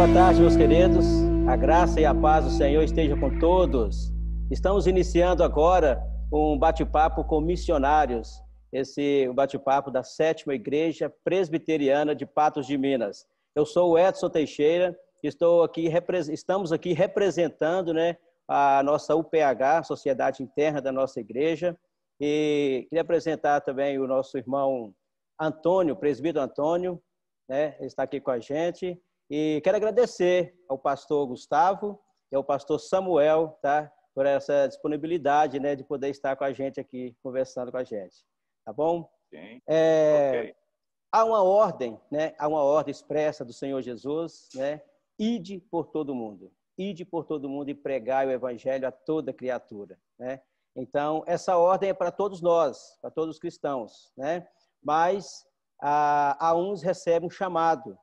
Boa tarde, meus queridos. A graça e a paz do Senhor esteja com todos. Estamos iniciando agora um bate-papo com missionários. Esse bate-papo da 7ª Igreja Presbiteriana de Patos de Minas. Eu sou o Edson Teixeira, estamos aqui representando, a nossa UPH, Sociedade Interna da nossa igreja, e queria apresentar também o nosso irmão Antônio, presbítero Antônio, ele está aqui com a gente, e quero agradecer ao pastor Gustavo e ao pastor Samuel, por essa disponibilidade, de poder estar com a gente aqui, conversando com a gente, tá bom? Sim. Ok. Há uma ordem expressa do Senhor Jesus, ide por todo mundo. Ide por todo mundo e pregai o evangelho a toda criatura, Então, essa ordem é para todos nós, para todos os cristãos, Mas há uns recebem um chamado,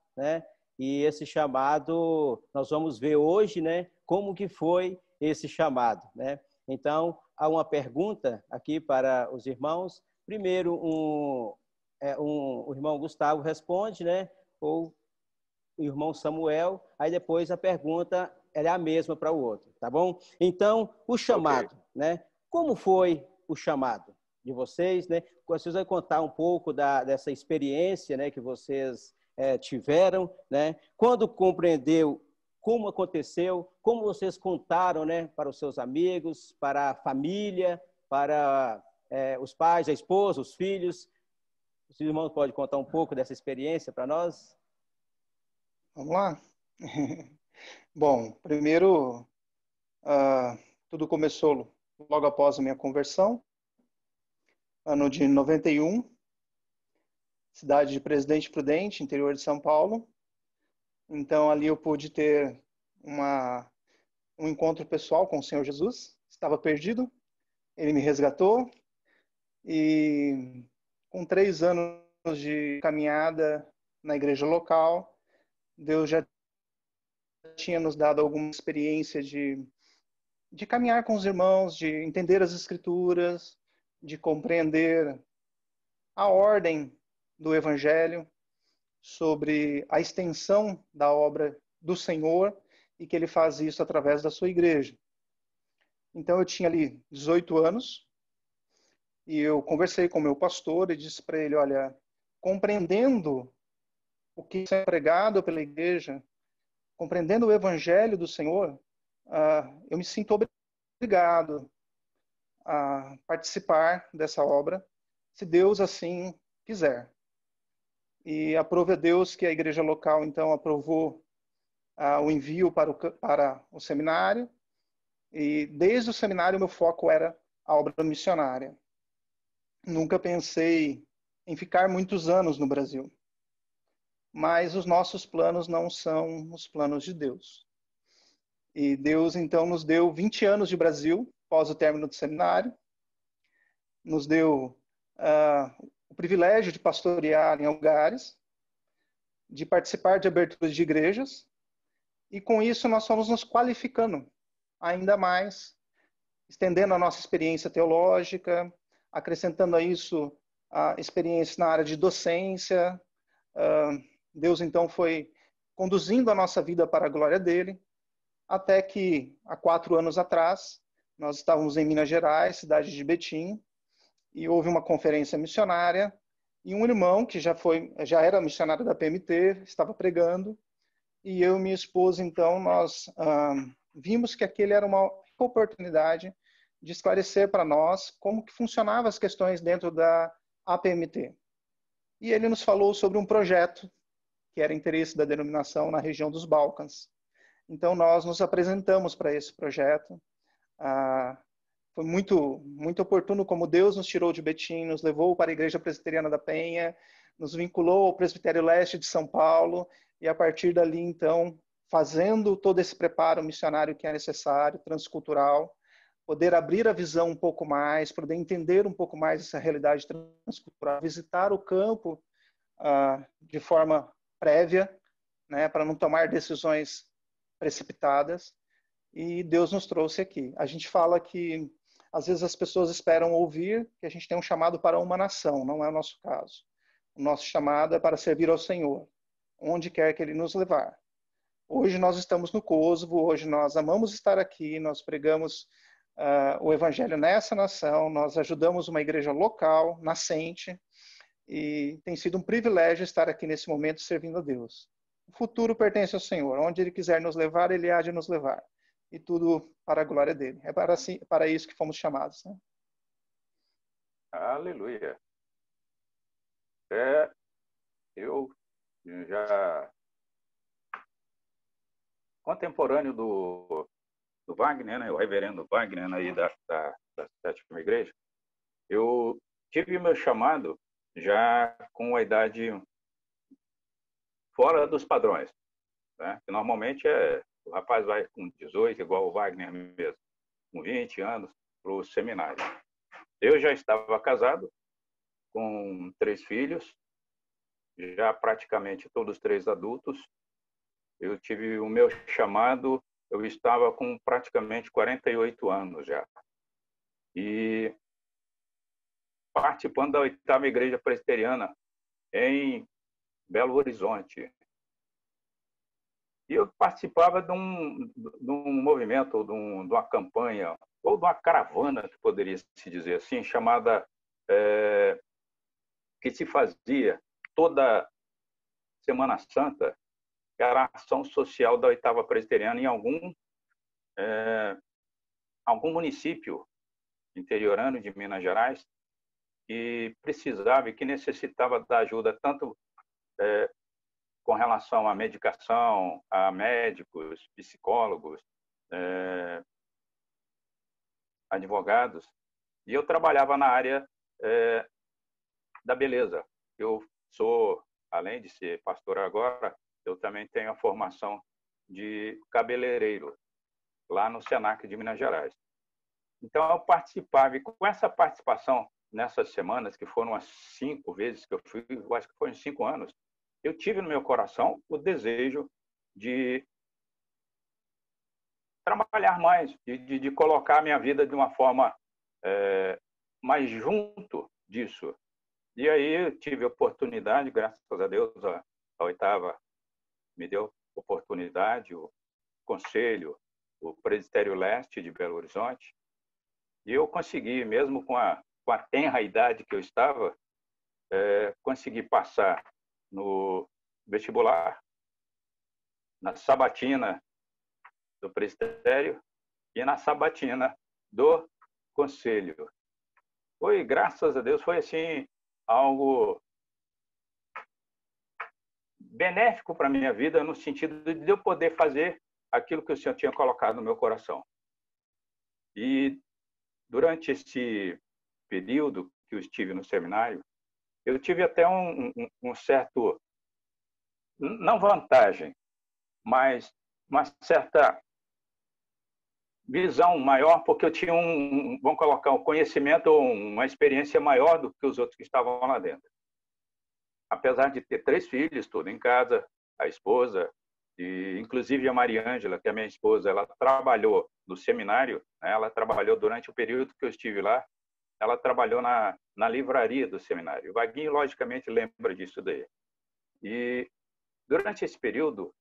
E esse chamado, nós vamos ver hoje, como que foi esse chamado, Então, há uma pergunta aqui para os irmãos. Primeiro, o irmão Gustavo responde, ou o irmão Samuel, aí depois a pergunta é a mesma para o outro, tá bom? Então, o chamado, Como foi o chamado de vocês, Vocês vão contar um pouco dessa experiência, que vocês tiveram, Quando compreendeu, como aconteceu, como vocês contaram, para os seus amigos, para a família, para os pais, a esposa, os filhos. Os irmãos podem contar um pouco dessa experiência para nós? Vamos lá? Bom, primeiro, tudo começou logo após a minha conversão, ano de 91, cidade de Presidente Prudente, interior de São Paulo. Então, ali eu pude ter um encontro pessoal com o Senhor Jesus. Estava perdido, Ele me resgatou, e com 3 anos de caminhada na igreja local, Deus já tinha nos dado alguma experiência de caminhar com os irmãos, de entender as Escrituras, de compreender a ordem do Evangelho, sobre a extensão da obra do Senhor e que Ele faz isso através da sua igreja. Então eu tinha ali 18 anos e eu conversei com o meu pastor e disse para ele, olha, compreendendo o que é pregado pela igreja, compreendendo o Evangelho do Senhor, eu me sinto obrigado a participar dessa obra, se Deus assim quiser. E aprove a Deus que a igreja local, então, aprovou o envio para o seminário, e desde o seminário meu foco era a obra missionária. Nunca pensei em ficar muitos anos no Brasil, mas os nossos planos não são os planos de Deus. E Deus, então, nos deu 20 anos de Brasil, após o término do seminário, nos deu o privilégio de pastorear em lugares, de participar de aberturas de igrejas, e com isso nós fomos nos qualificando ainda mais, estendendo a nossa experiência teológica, acrescentando a isso a experiência na área de docência. Deus então foi conduzindo a nossa vida para a glória dele, até que há 4 anos atrás, nós estávamos em Minas Gerais, cidade de Betim, e houve uma conferência missionária, e um irmão que já era missionário da PMT, estava pregando, e eu e minha esposa, então, nós vimos que aquele era uma oportunidade de esclarecer para nós como que funcionavam as questões dentro da APMT. E ele nos falou sobre um projeto que era interesse da denominação na região dos Balcãs. Então, nós nos apresentamos para esse projeto. Foi muito, muito oportuno como Deus nos tirou de Betim, nos levou para a Igreja Presbiteriana da Penha, nos vinculou ao Presbitério Leste de São Paulo, e a partir dali, então, fazendo todo esse preparo missionário que é necessário, transcultural, poder abrir a visão um pouco mais, poder entender um pouco mais essa realidade transcultural, visitar o campo de forma prévia, para não tomar decisões precipitadas, e Deus nos trouxe aqui. A gente fala que às vezes as pessoas esperam ouvir que a gente tem um chamado para uma nação, não é o nosso caso. O nosso chamado é para servir ao Senhor, onde quer que Ele nos levar. Hoje nós estamos no Kosovo, hoje nós amamos estar aqui, nós pregamos o evangelho nessa nação, nós ajudamos uma igreja local, nascente, e tem sido um privilégio estar aqui nesse momento servindo a Deus. O futuro pertence ao Senhor. Onde Ele quiser nos levar, Ele há de nos levar. E tudo para a glória dEle. É para isso que fomos chamados, né? Aleluia. Eu já contemporâneo do Wagner, né, o reverendo Wagner aí da Sétima Igreja, eu tive meu chamado já com a idade fora dos padrões, né? Que normalmente o rapaz vai com 18, igual o Wagner mesmo, com 20 anos, para o seminário. Eu já estava casado, com 3 filhos, já praticamente todos 3 adultos. Eu tive o meu chamado, eu estava com praticamente 48 anos já. E participando da 8ª Igreja Presbiteriana em Belo Horizonte. E eu participava de um movimento, ou de uma campanha, ou de uma caravana, que poderia se dizer assim, chamada, que se fazia toda Semana Santa, que era a ação social da 8ª Presbiteriana em algum município interiorano de Minas Gerais, que precisava e que necessitava da ajuda tanto com relação à medicação, a médicos, psicólogos, advogados. E eu trabalhava na área da beleza. Eu sou, além de ser pastor agora, eu também tenho a formação de cabeleireiro lá no Senac de Minas Gerais. Então, eu participava, e com essa participação nessas semanas, que foram as 5 vezes que eu fui, eu acho que foi em 5 anos, eu tive no meu coração o desejo de trabalhar mais, de colocar a minha vida de uma forma mais junto disso. E aí eu tive oportunidade, graças a Deus, a 8ª me deu oportunidade, o conselho, o Presbitério Leste de Belo Horizonte, e eu consegui, mesmo com a tenra idade que eu estava, consegui passar no vestibular, na sabatina do presbitério e na sabatina do conselho. Foi, graças a Deus, foi assim algo benéfico para a minha vida, no sentido de eu poder fazer aquilo que o Senhor tinha colocado no meu coração. E durante esse período que eu estive no seminário, eu tive até um certo, não vantagem, mas uma certa visão maior, porque eu tinha vamos colocar, um conhecimento, uma experiência maior do que os outros que estavam lá dentro. Apesar de ter 3 filhos, tudo em casa, a esposa, e inclusive a Maria Ângela, que é minha esposa, ela trabalhou no seminário, né? Ela trabalhou durante o período que eu estive lá, ela trabalhou na livraria do seminário. O Vaguinho, logicamente, lembra disso daí. E durante esse período,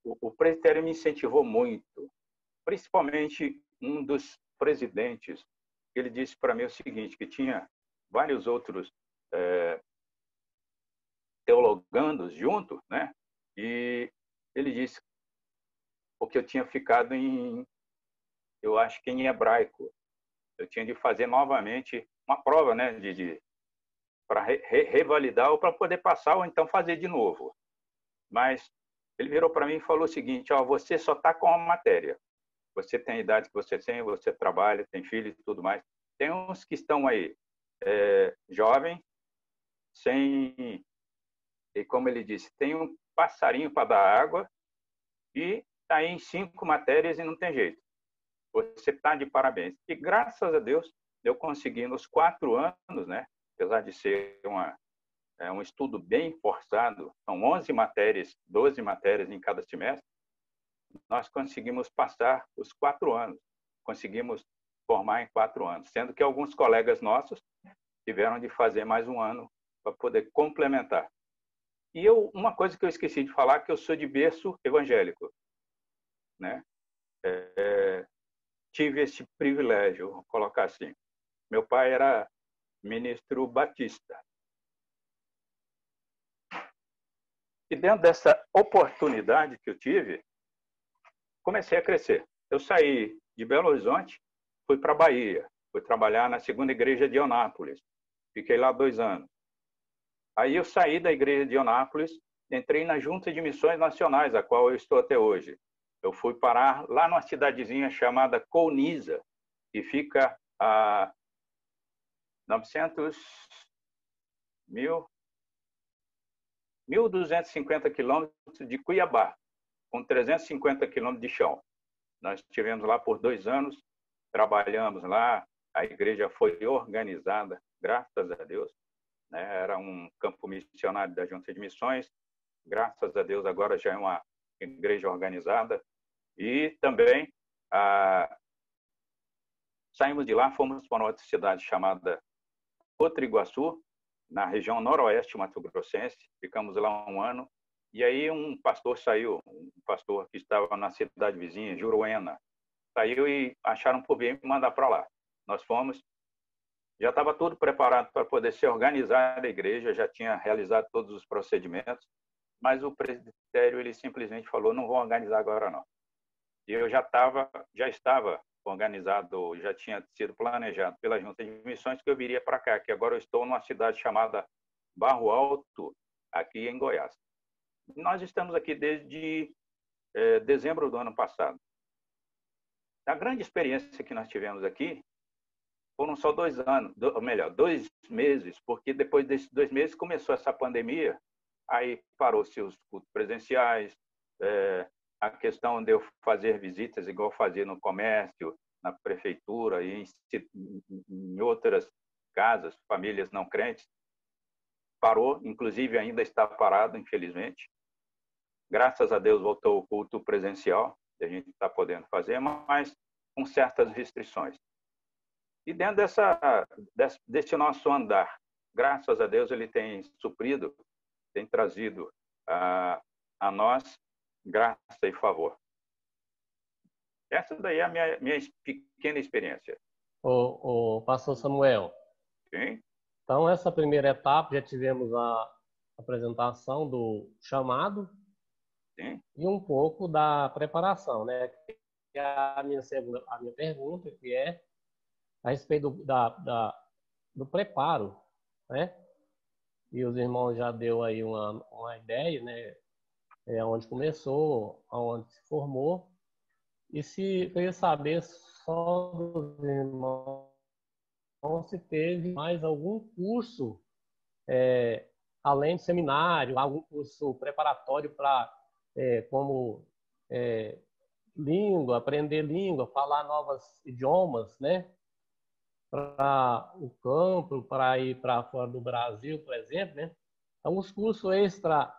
o presbitério me incentivou muito, principalmente um dos presidentes. Ele disse para mim o seguinte, que tinha vários outros teologandos junto, né? E ele disse, porque eu tinha ficado eu acho que em hebraico, eu tinha de fazer novamente uma prova, né, para revalidar ou para poder passar ou então fazer de novo. Mas ele virou para mim e falou o seguinte, ó, você só está com a matéria. Você tem a idade que você tem, você trabalha, tem filho e tudo mais. Tem uns que estão aí jovens, sem, e como ele disse, tem um passarinho para dar água e está aí em 5 matérias e não tem jeito. Você está de parabéns. E graças a Deus, eu consegui nos 4 anos, né? Apesar de ser um estudo bem forçado, são 11 matérias, 12 matérias em cada semestre, nós conseguimos passar os 4 anos, conseguimos formar em 4 anos, sendo que alguns colegas nossos tiveram de fazer mais um ano para poder complementar. E uma coisa que eu esqueci de falar, que eu sou de berço evangélico, né? Tive esse privilégio, vou colocar assim. Meu pai era ministro batista. E dentro dessa oportunidade que eu tive, comecei a crescer. Eu saí de Belo Horizonte, fui para a Bahia, fui trabalhar na segunda igreja de Eunápolis. Fiquei lá 2 anos. Aí eu saí da igreja de Eunápolis, entrei na Junta de Missões Nacionais, a qual eu estou até hoje. Eu fui parar lá numa cidadezinha chamada Colniza, que fica a 1.250 quilômetros de Cuiabá, com 350 quilômetros de chão. Nós estivemos lá por 2 anos, trabalhamos lá, a igreja foi organizada, graças a Deus, né? Era um campo missionário da Junta de Missões, graças a Deus agora já é uma igreja organizada. E também saímos de lá, fomos para uma outra cidade chamada Cotriguaçu, na região noroeste mato-grossense, ficamos lá 1 ano, e aí um pastor saiu, um pastor que estava na cidade vizinha, Juruena, saiu e acharam por bem me mandar para lá. Nós fomos, já estava tudo preparado para poder ser organizada a igreja, já tinha realizado todos os procedimentos, mas o presbitério ele simplesmente falou, não vou organizar agora não. E eu já estava organizado, já tinha sido planejado pela Junta de Missões que eu viria para cá, que agora eu estou numa cidade chamada Barro Alto, aqui em Goiás. Nós estamos aqui desde dezembro do ano passado. A grande experiência que nós tivemos aqui foram só 2 anos, ou melhor, 2 meses, porque depois desses 2 meses começou essa pandemia, aí parou-se os cultos presenciais, a questão de eu fazer visitas igual fazia no comércio, na prefeitura e em outras casas, famílias não crentes, parou, inclusive ainda está parado, infelizmente. Graças a Deus voltou o culto presencial, que a gente está podendo fazer, mas com certas restrições. E dentro desse nosso andar, graças a Deus, ele tem suprido, tem trazido a nós graça e favor. Essa daí é a minha pequena experiência. O pastor Samuel. Sim. Então, essa primeira etapa, já tivemos a apresentação do chamado. Sim. E um pouco da preparação, né? Que é a minha pergunta, que é a respeito do preparo, né? E os irmãos já deu aí uma ideia, né? Onde começou, aonde se formou. E se eu queria saber só dos irmãos se teve mais algum curso, além do seminário, algum curso preparatório para como língua, aprender língua, falar novos idiomas, né? Para o campo, para ir para fora do Brasil, por exemplo, né? Então, os cursos extra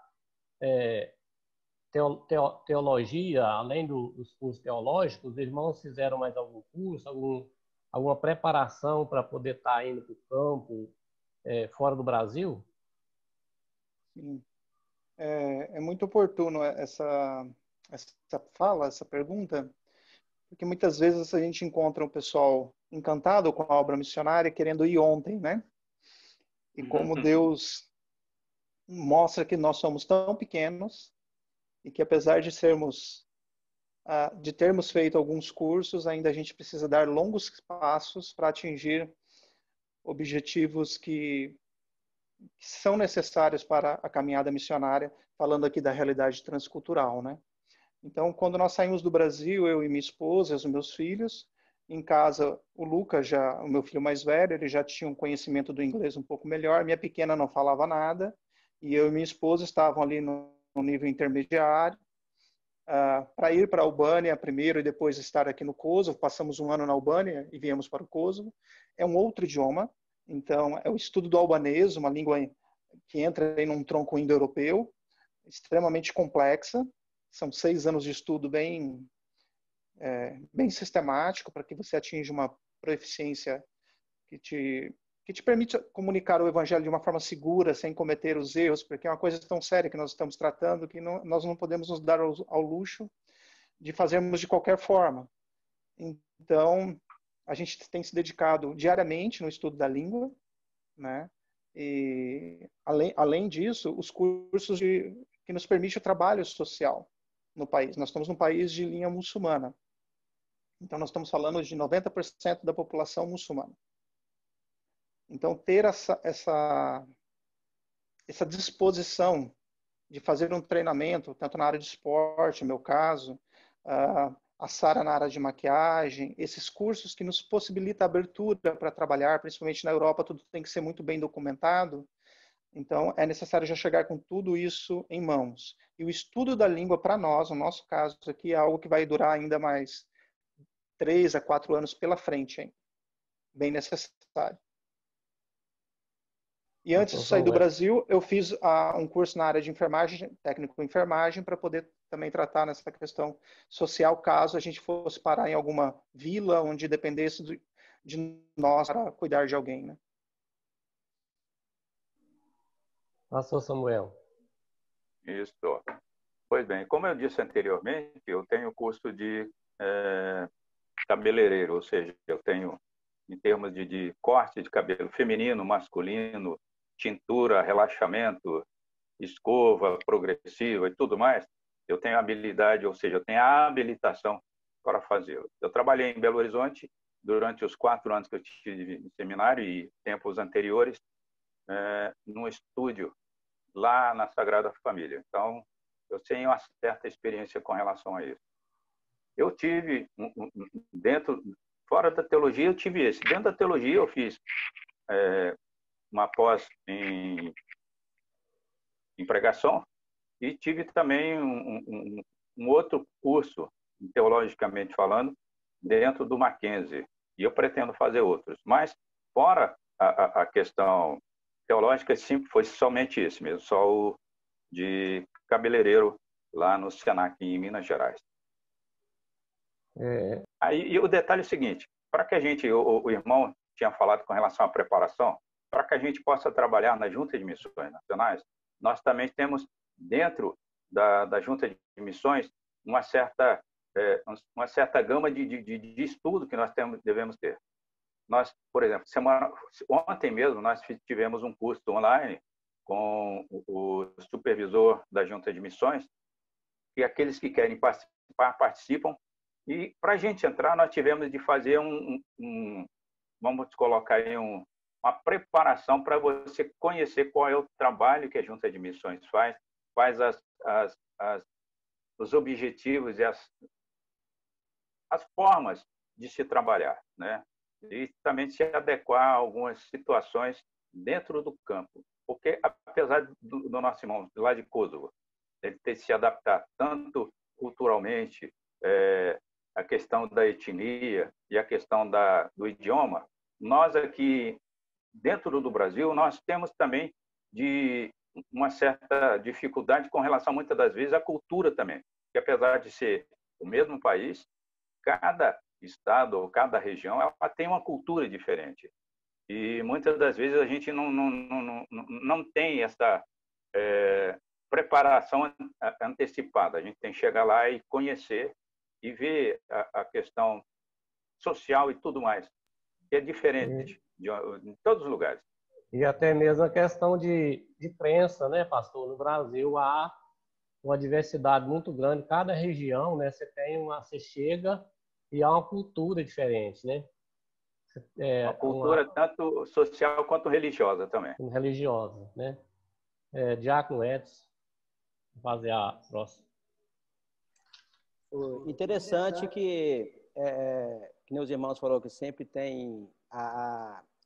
teologia, além dos cursos teológicos, os irmãos fizeram mais algum curso, alguma preparação para poder estar indo para o campo fora do Brasil? Sim. É muito oportuno essa fala, essa pergunta, porque muitas vezes a gente encontra um pessoal encantado com a obra missionária, querendo ir ontem, né? E como Deus mostra que nós somos tão pequenos e que apesar de termos feito alguns cursos, ainda a gente precisa dar longos passos para atingir objetivos que são necessários para a caminhada missionária, falando aqui da realidade transcultural, né? Então, quando nós saímos do Brasil, eu e minha esposa, os meus filhos, em casa, o Lucas, o meu filho mais velho, ele já tinha um conhecimento do inglês um pouco melhor, minha pequena não falava nada, e eu e minha esposa estavam ali no nível intermediário, para ir para a Albânia primeiro e depois estar aqui no Kosovo. Passamos 1 ano na Albânia e viemos para o Kosovo. É um outro idioma, então é o estudo do albanês, uma língua que entra em um tronco indo-europeu, extremamente complexa. São 6 anos de estudo bem sistemático para que você atinja uma proficiência que te que te permite comunicar o evangelho de uma forma segura, sem cometer os erros, porque é uma coisa tão séria que nós estamos tratando que nós não podemos nos dar ao luxo de fazermos de qualquer forma. Então, a gente tem se dedicado diariamente no estudo da língua, né? E, além disso, os cursos que nos permitem o trabalho social no país. Nós estamos num país de linha muçulmana. Então, nós estamos falando de 90% da população muçulmana. Então, ter essa disposição de fazer um treinamento, tanto na área de esporte, no meu caso, a Sara na área de maquiagem, esses cursos que nos possibilitam a abertura para trabalhar, principalmente na Europa, tudo tem que ser muito bem documentado. Então, é necessário já chegar com tudo isso em mãos. E o estudo da língua, para nós, no nosso caso aqui, é algo que vai durar ainda mais 3 a 4 anos pela frente, hein? Bem necessário. E antes de sair do Brasil, eu fiz um curso na área de enfermagem, técnico em enfermagem, para poder também tratar nessa questão social, caso a gente fosse parar em alguma vila onde dependesse de nós para cuidar de alguém, né? Pastor Samuel. Isso. Pois bem, como eu disse anteriormente, eu tenho curso de cabeleireiro, ou seja, eu tenho, em termos de corte de cabelo feminino, masculino, tintura, relaxamento, escova progressiva e tudo mais, eu tenho habilidade, ou seja, eu tenho a habilitação para fazê-lo. Eu trabalhei em Belo Horizonte durante os 4 anos que eu tive em seminário e tempos anteriores, num estúdio lá na Sagrada Família. Então, eu tenho uma certa experiência com relação a isso. Eu tive, fora da teologia, eu tive esse. Dentro da teologia, eu fiz uma pós em pregação e tive também um outro curso, teologicamente falando, dentro do Mackenzie. E eu pretendo fazer outros. Mas, fora a questão teológica, sempre foi somente esse mesmo, só o de cabeleireiro lá no Senac, em Minas Gerais. Aí, e o detalhe é o seguinte, para que a gente, o irmão tinha falado com relação à preparação, para que a gente possa trabalhar na Junta de Missões Nacionais, nós também temos, dentro da Junta de Missões, uma certa gama de estudo que nós devemos ter. Nós, por exemplo, ontem mesmo, nós tivemos um curso online com o supervisor da Junta de Missões, e aqueles que querem participar, participam. E para a gente entrar, nós tivemos de fazer vamos colocar aí uma preparação para você conhecer qual é o trabalho que a Junta de Missões faz, quais os objetivos e as formas de se trabalhar, né? E também se adequar a algumas situações dentro do campo. Porque, apesar do nosso irmão lá de Kosovo, ele ter se adaptado tanto culturalmente, a questão da etnia e a questão do idioma, nós aqui, dentro do Brasil, nós temos também uma certa dificuldade com relação, muitas das vezes, à cultura também. Que apesar de ser o mesmo país, cada estado ou cada região ela tem uma cultura diferente. E muitas das vezes a gente não tem essa preparação antecipada. A gente tem que chegar lá e conhecer e ver a questão social e tudo mais, que é diferente em todos os lugares. E até mesmo a questão de crença, né, pastor? No Brasil há uma diversidade muito grande. Cada região, né, você chega e há uma cultura diferente, né? Uma cultura tanto social quanto religiosa também. Religiosa, né? Diácono Edson, fazer a próxima. Interessante que meus irmãos falaram que sempre tem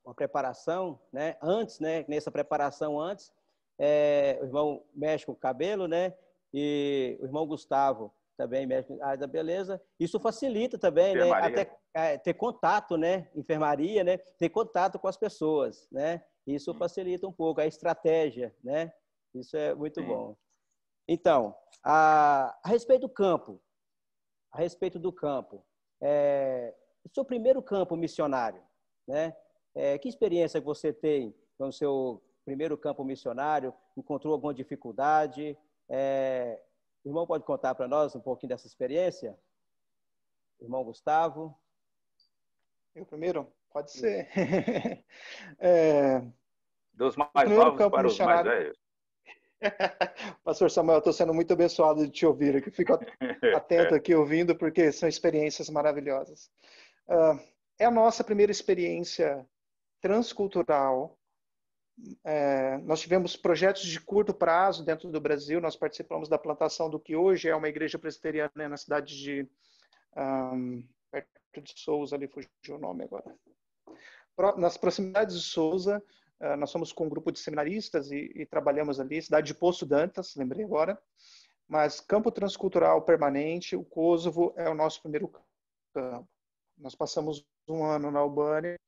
uma preparação, né? Antes, né? Nessa preparação antes, o irmão mexe com o cabelo, né? E o irmão Gustavo também mexe com a área da beleza. Isso facilita também, né? Até ter contato, né? Enfermaria, né? Ter contato com as pessoas, né? Isso facilita um pouco a estratégia, né? Isso é muito bom. Então, a respeito do campo, o seu primeiro campo missionário, né? Que experiência você tem no seu primeiro campo missionário? Encontrou alguma dificuldade? O irmão pode contar para nós um pouquinho dessa experiência? Irmão Gustavo? Eu primeiro? Pode ser. Dos mais novos para os mais velhos. Pastor Samuel, estou sendo muito abençoado de te ouvir aqui. Fico atento aqui ouvindo, porque são experiências maravilhosas. É a nossa primeira experiência transcultural. Nós tivemos projetos de curto prazo dentro do Brasil. Nós participamos da plantação do que hoje é uma igreja presbiteriana na cidade de perto de Souza, ali fugiu o nome agora. Nas proximidades de Souza, nós somos com um grupo de seminaristas e trabalhamos ali, cidade de Poço Dantas, lembrei agora, mas campo transcultural permanente, o Kosovo é o nosso primeiro campo. Nós passamos um ano na Albânia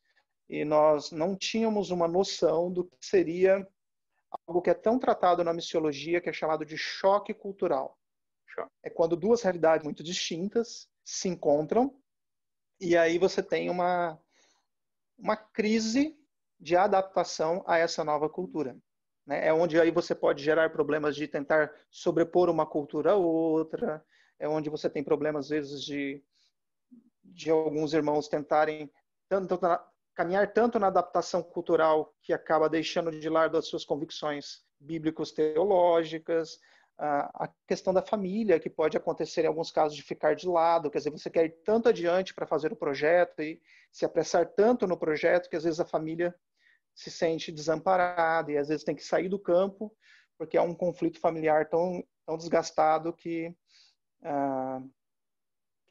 e nós não tínhamos uma noção do que seria algo que é tão tratado na missiologia, que é chamado de choque cultural. É quando duas realidades muito distintas se encontram e aí você tem uma crise de adaptação a essa nova cultura. Né? É onde aí você pode gerar problemas de tentar sobrepor uma cultura a outra, é onde você tem problemas, às vezes, de alguns irmãos tentarem caminhar tanto na adaptação cultural que acaba deixando de lado as suas convicções bíblicos teológicas, a questão da família, que pode acontecer em alguns casos de ficar de lado, quer dizer, você quer ir tanto adiante para fazer o projeto e se apressar tanto no projeto que às vezes a família se sente desamparada e às vezes tem que sair do campo porque há um conflito familiar tão desgastado que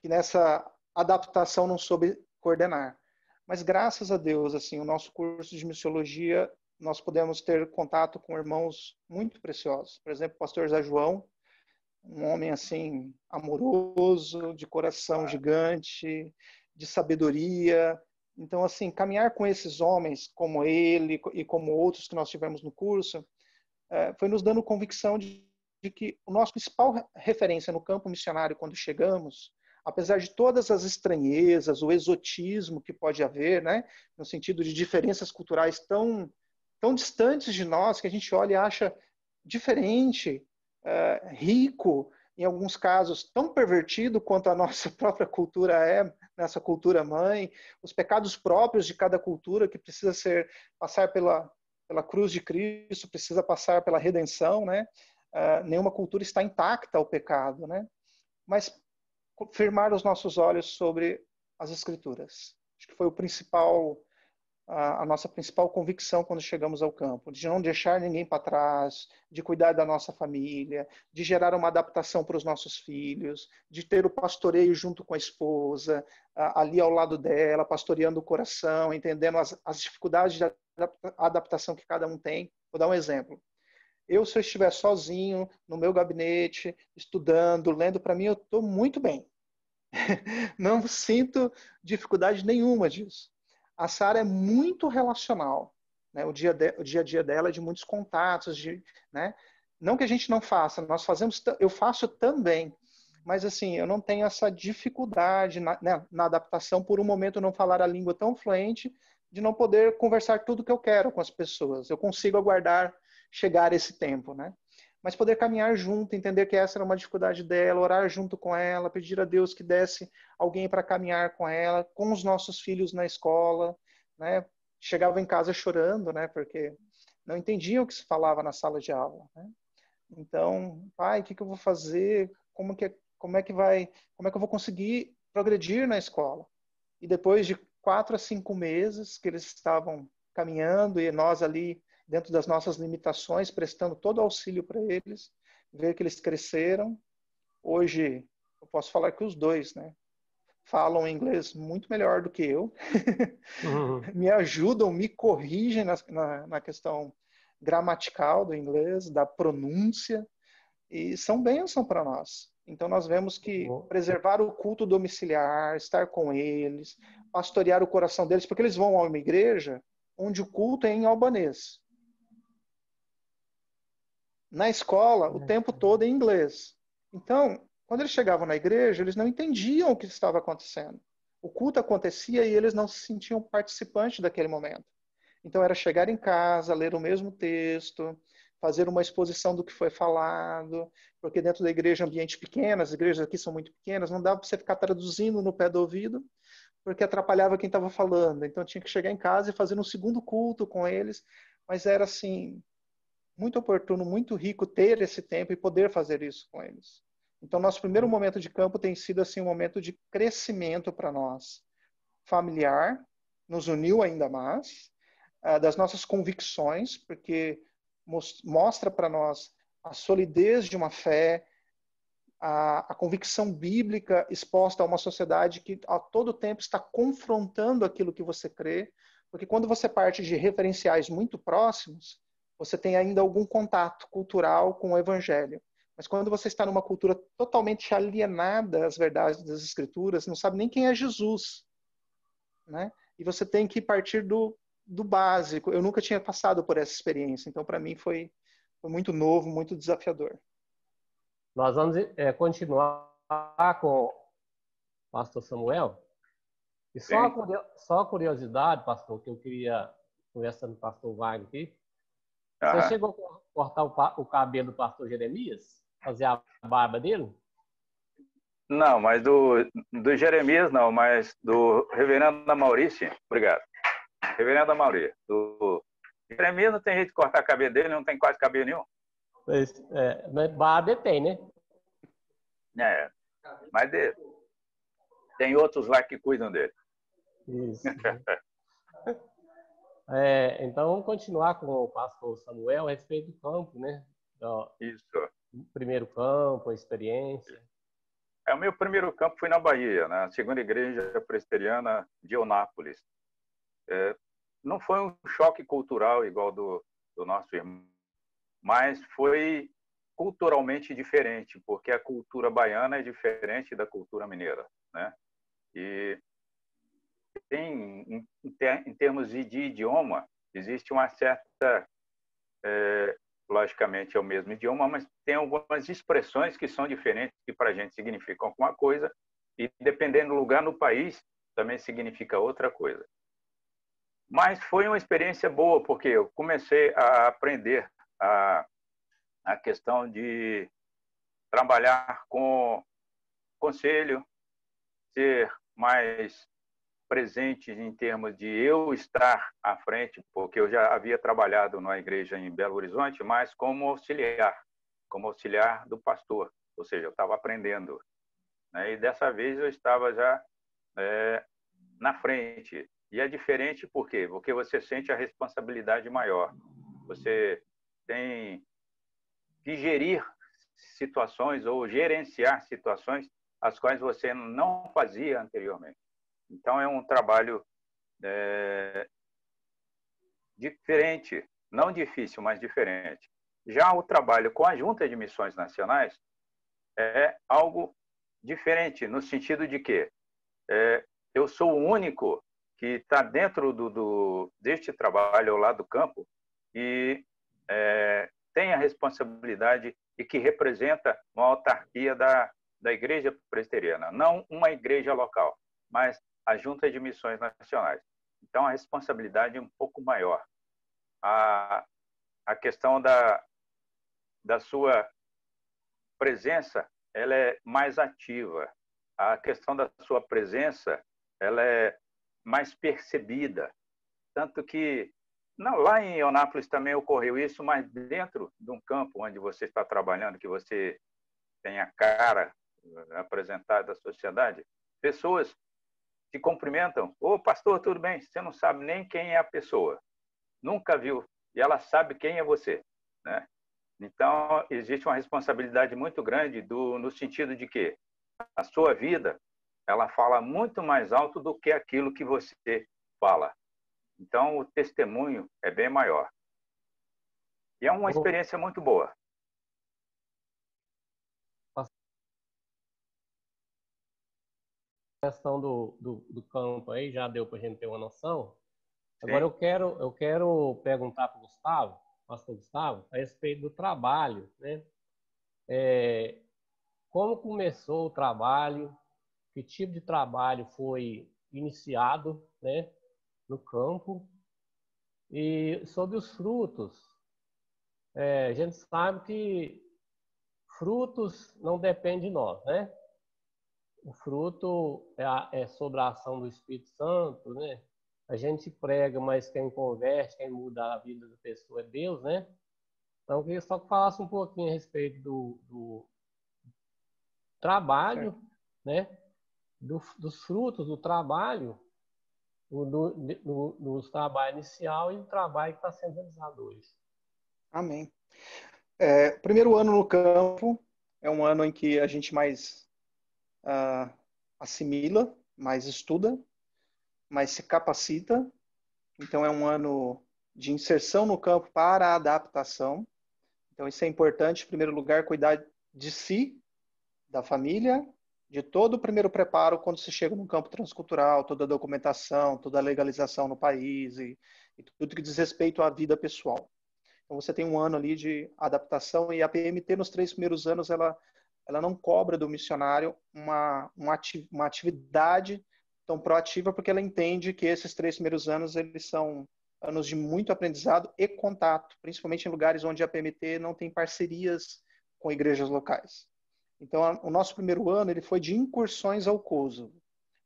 nessa adaptação não soube coordenar. Mas graças a Deus, assim, o nosso curso de missiologia, nós podemos ter contato com irmãos muito preciosos. Por exemplo, o pastor Zé João, um homem assim amoroso, de coração gigante, de sabedoria. Então, assim, caminhar com esses homens, como ele e como outros que nós tivemos no curso, foi nos dando convicção de que o nosso principal referência no campo missionário, quando chegamos, apesar de todas as estranhezas, o exotismo que pode haver, né, no sentido de diferenças culturais tão distantes de nós, que a gente olha e acha diferente, rico, em alguns casos tão pervertido quanto a nossa própria cultura é, nessa cultura mãe, os pecados próprios de cada cultura que precisa passar pela cruz de Cristo, precisa passar pela redenção, né? Nenhuma cultura está intacta ao pecado, né? Mas firmar os nossos olhos sobre as Escrituras. Acho que foi a nossa principal convicção quando chegamos ao campo, de não deixar ninguém para trás, de cuidar da nossa família, de gerar uma adaptação para os nossos filhos, de ter o pastoreio junto com a esposa, ali ao lado dela, pastoreando o coração, entendendo as dificuldades de adaptação que cada um tem. Vou dar um exemplo. Se eu estiver sozinho, no meu gabinete, estudando, lendo, para mim, eu estou muito bem. Não sinto dificuldade nenhuma disso. A Sara é muito relacional, né? O dia a dia dela é de muitos contatos, né? Não que a gente não faça, eu faço também, mas assim, eu não tenho essa dificuldade na adaptação, por um momento não falar a língua tão fluente, de não poder conversar tudo que eu quero com as pessoas. Eu consigo chegar esse tempo, né? Mas poder caminhar junto, entender que essa era uma dificuldade dela, orar junto com ela, pedir a Deus que desse alguém para caminhar com ela, com os nossos filhos na escola, né? Chegava em casa chorando, né? Porque não entendiam o que se falava na sala de aula, né? Então, pai, o que eu vou fazer? Como é que eu vou conseguir progredir na escola? E depois de 4 a 5 meses que eles estavam caminhando e nós ali dentro das nossas limitações, prestando todo o auxílio para eles, ver que eles cresceram. Hoje, eu posso falar que os dois, né, falam inglês muito melhor do que eu, me ajudam, me corrigem na questão gramatical do inglês, da pronúncia, e são bênção para nós. Então, nós vemos que preservar o culto domiciliar, estar com eles, pastorear o coração deles, porque eles vão a uma igreja onde o culto é em albanês. Na escola, o tempo todo em inglês. Então, quando eles chegavam na igreja, eles não entendiam o que estava acontecendo. o culto acontecia e eles não se sentiam participantes daquele momento. Então era chegar em casa, ler o mesmo texto, fazer uma exposição do que foi falado, porque dentro da igreja, ambiente pequeno, as igrejas aqui são muito pequenas, não dava para você ficar traduzindo no pé do ouvido, porque atrapalhava quem estava falando. Então tinha que chegar em casa e fazer um segundo culto com eles, mas era assim, muito oportuno, muito rico ter esse tempo e poder fazer isso com eles. Então nosso primeiro momento de campo tem sido assim um momento de crescimento para nós, familiar, nos uniu ainda mais, das nossas convicções, porque mostra para nós a solidez de uma fé, a convicção bíblica exposta a uma sociedade que a todo tempo está confrontando aquilo que você crê, porque quando você parte de referenciais muito próximos, você tem ainda algum contato cultural com o evangelho. Mas quando você está numa cultura totalmente alienada às verdades das escrituras, não sabe nem quem é Jesus, né? E você tem que partir do básico. Eu nunca tinha passado por essa experiência, então para mim foi muito novo, muito desafiador. Nós vamos continuar com o pastor Samuel. E só a curiosidade, pastor, que eu queria conversando com o pastor Wagner aqui. Você chegou a cortar o cabelo do pastor Jeremias? Fazer a barba dele? Não, mas do Jeremias não, mas do reverendo Amaury, sim. Obrigado. Reverendo Amaury. Do Jeremias não tem jeito de cortar o cabelo dele, não tem quase cabelo nenhum. Mas barba tem, né? Mas tem outros lá que cuidam dele. Isso. Então, vamos continuar com o pastor Samuel a respeito do campo, né? Isso. Primeiro campo, a experiência. O meu primeiro campo foi na Bahia, na segunda igreja presbiteriana de Eunápolis. Não foi um choque cultural igual do nosso irmão, mas foi culturalmente diferente, porque a cultura baiana é diferente da cultura mineira, né? E em termos de idioma, existe uma certa... logicamente é o mesmo idioma, mas tem algumas expressões que são diferentes, que para a gente significam alguma coisa, e dependendo do lugar no país, também significa outra coisa. Mas foi uma experiência boa, porque eu comecei a aprender a questão de trabalhar com conselho, ser mais presente em termos de eu estar à frente, porque eu já havia trabalhado na igreja em Belo Horizonte, mas como auxiliar do pastor, ou seja, eu estava aprendendo, né? E dessa vez eu estava já na frente. E é diferente por quê? Porque você sente a responsabilidade maior. Você tem que gerir situações ou gerenciar situações as quais você não fazia anteriormente. Então, é um trabalho diferente, não difícil, mas diferente. Já o trabalho com a Junta de Missões Nacionais é algo diferente, no sentido de que eu sou o único que está dentro deste trabalho ao lado do campo e tem a responsabilidade e que representa uma autarquia da Igreja Presbiteriana, não uma igreja local, mas a Junta de Missões Nacionais. Então, a responsabilidade é um pouco maior. A questão da sua presença, ela é mais ativa. A questão da sua presença, ela é mais percebida. Tanto que, lá em Eunápolis também ocorreu isso, mas dentro de um campo onde você está trabalhando, que você tem a cara apresentada à sociedade, pessoas te cumprimentam. Ô, pastor, tudo bem? Você não sabe nem quem é a pessoa. Nunca viu. E ela sabe quem é você, né? Então, existe uma responsabilidade muito grande no sentido de que a sua vida, ela fala muito mais alto do que aquilo que você fala. Então, o testemunho é bem maior. E é uma experiência muito boa. A questão do campo aí já deu para a gente ter uma noção. Agora eu quero perguntar para o Gustavo, pastor Gustavo, a respeito do trabalho, né? Como começou o trabalho que tipo de trabalho foi iniciado, né, no campo. E sobre os frutos, a gente sabe que frutos não dependem de nós, né? O fruto é sobre a ação do Espírito Santo, né? A gente prega, mas quem converte, quem muda a vida da pessoa é Deus, né? Então, eu queria só que falasse um pouquinho a respeito do trabalho, né? Dos frutos do trabalho, do trabalho inicial e do trabalho que está sendo realizado hoje. Amém. Primeiro ano no campo é um ano em que a gente mais assimila, mais estuda, mais se capacita. Então, é um ano de inserção no campo para a adaptação. Então, isso é importante, em primeiro lugar, cuidar de si, da família, de todo o primeiro preparo quando se chega no campo transcultural, toda a documentação, toda a legalização no país e tudo que diz respeito à vida pessoal. Então, você tem um ano ali de adaptação e a PMT, nos 3 primeiros anos, ela não cobra do missionário uma atividade tão proativa, porque ela entende que esses 3 primeiros anos, eles são anos de muito aprendizado e contato, principalmente em lugares onde a PMT não tem parcerias com igrejas locais. Então, o nosso primeiro ano ele foi de incursões ao Kosovo.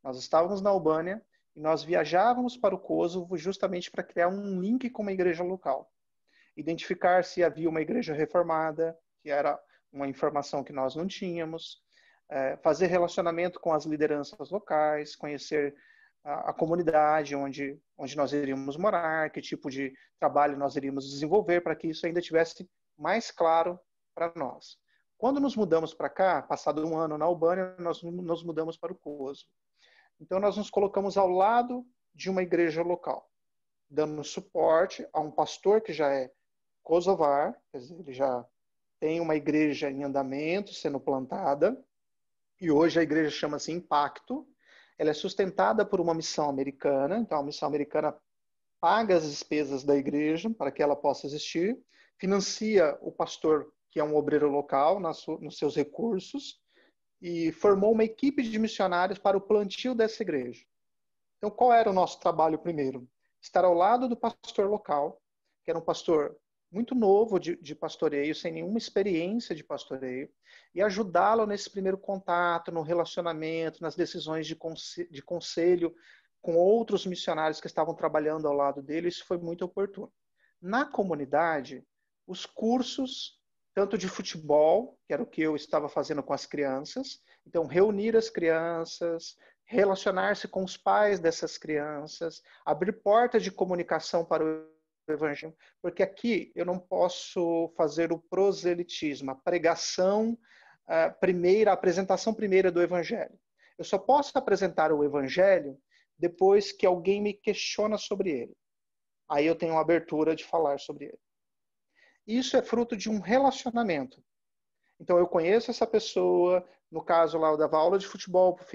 Nós estávamos na Albânia e nós viajávamos para o Kosovo justamente para criar um link com uma igreja local. Identificar se havia uma igreja reformada, que era uma informação que nós não tínhamos, fazer relacionamento com as lideranças locais, conhecer a comunidade onde nós iríamos morar, que tipo de trabalho nós iríamos desenvolver, para que isso ainda tivesse mais claro para nós. Quando nos mudamos para cá, passado um ano na Albânia, nós nos mudamos para o Kosovo. Então, nós nos colocamos ao lado de uma igreja local, dando suporte a um pastor que já é kosovar, quer dizer, ele já tem uma igreja em andamento, sendo plantada, e hoje a igreja chama-se Impacto. Ela é sustentada por uma missão americana, então a missão americana paga as despesas da igreja para que ela possa existir, financia o pastor, que é um obreiro local, nos seus recursos, e formou uma equipe de missionários para o plantio dessa igreja. Então, qual era o nosso trabalho primeiro? Estar ao lado do pastor local, que era um pastor muito novo de pastoreio, sem nenhuma experiência de pastoreio, e ajudá-lo nesse primeiro contato, no relacionamento, nas decisões de conselho com outros missionários que estavam trabalhando ao lado dele. Isso foi muito oportuno. Na comunidade, os cursos, tanto de futebol, que era o que eu estava fazendo com as crianças, então reunir as crianças, relacionar-se com os pais dessas crianças, abrir portas de comunicação para o evangelho, porque aqui eu não posso fazer o proselitismo, a pregação primeira, a apresentação primeira do evangelho. Eu só posso apresentar o evangelho depois que alguém me questiona sobre ele. Aí eu tenho a abertura de falar sobre ele. Isso é fruto de um relacionamento. Então eu conheço essa pessoa, no caso lá eu dava aula de futebol para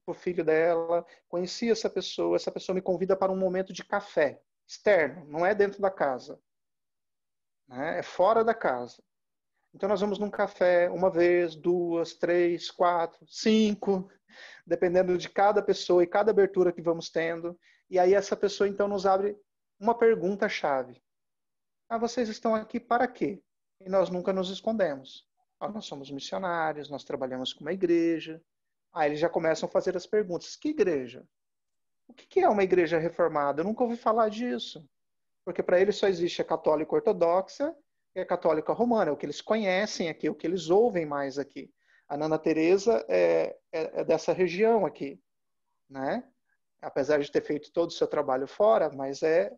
o filho dela, conheci essa pessoa me convida para um momento de café, externo, não é dentro da casa, né? É fora da casa. Então nós vamos num café uma vez, 2, 3, 4, 5, dependendo de cada pessoa e cada abertura que vamos tendo. E aí essa pessoa então nos abre uma pergunta-chave. Vocês estão aqui para quê? E nós nunca nos escondemos. Nós somos missionários, nós trabalhamos com uma igreja. Aí eles já começam a fazer as perguntas. Que igreja? O que é uma igreja reformada? Eu nunca ouvi falar disso. Porque para eles só existe a católica ortodoxa e a católica romana. É o que eles conhecem aqui, o que eles ouvem mais aqui. A Nana Teresa é dessa região aqui, né? Apesar de ter feito todo o seu trabalho fora, mas é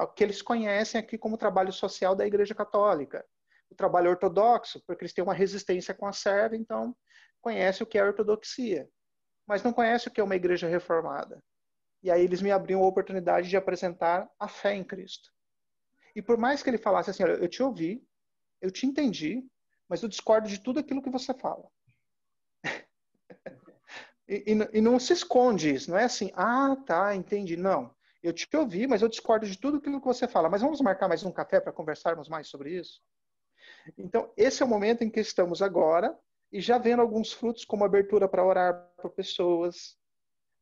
o que eles conhecem aqui como trabalho social da Igreja Católica. O trabalho ortodoxo, porque eles têm uma resistência com a serva, então conhece o que é a ortodoxia, mas não conhece o que é uma igreja reformada. E aí eles me abriam a oportunidade de apresentar a fé em Cristo. E por mais que ele falasse assim, olha, eu te ouvi, eu te entendi, mas eu discordo de tudo aquilo que você fala. e não se esconde isso, não é assim, tá, entendi. Não, eu te ouvi, mas eu discordo de tudo aquilo que você fala. Mas vamos marcar mais um café para conversarmos mais sobre isso? Então, esse é o momento em que estamos agora, e já vendo alguns frutos, como abertura para orar por pessoas,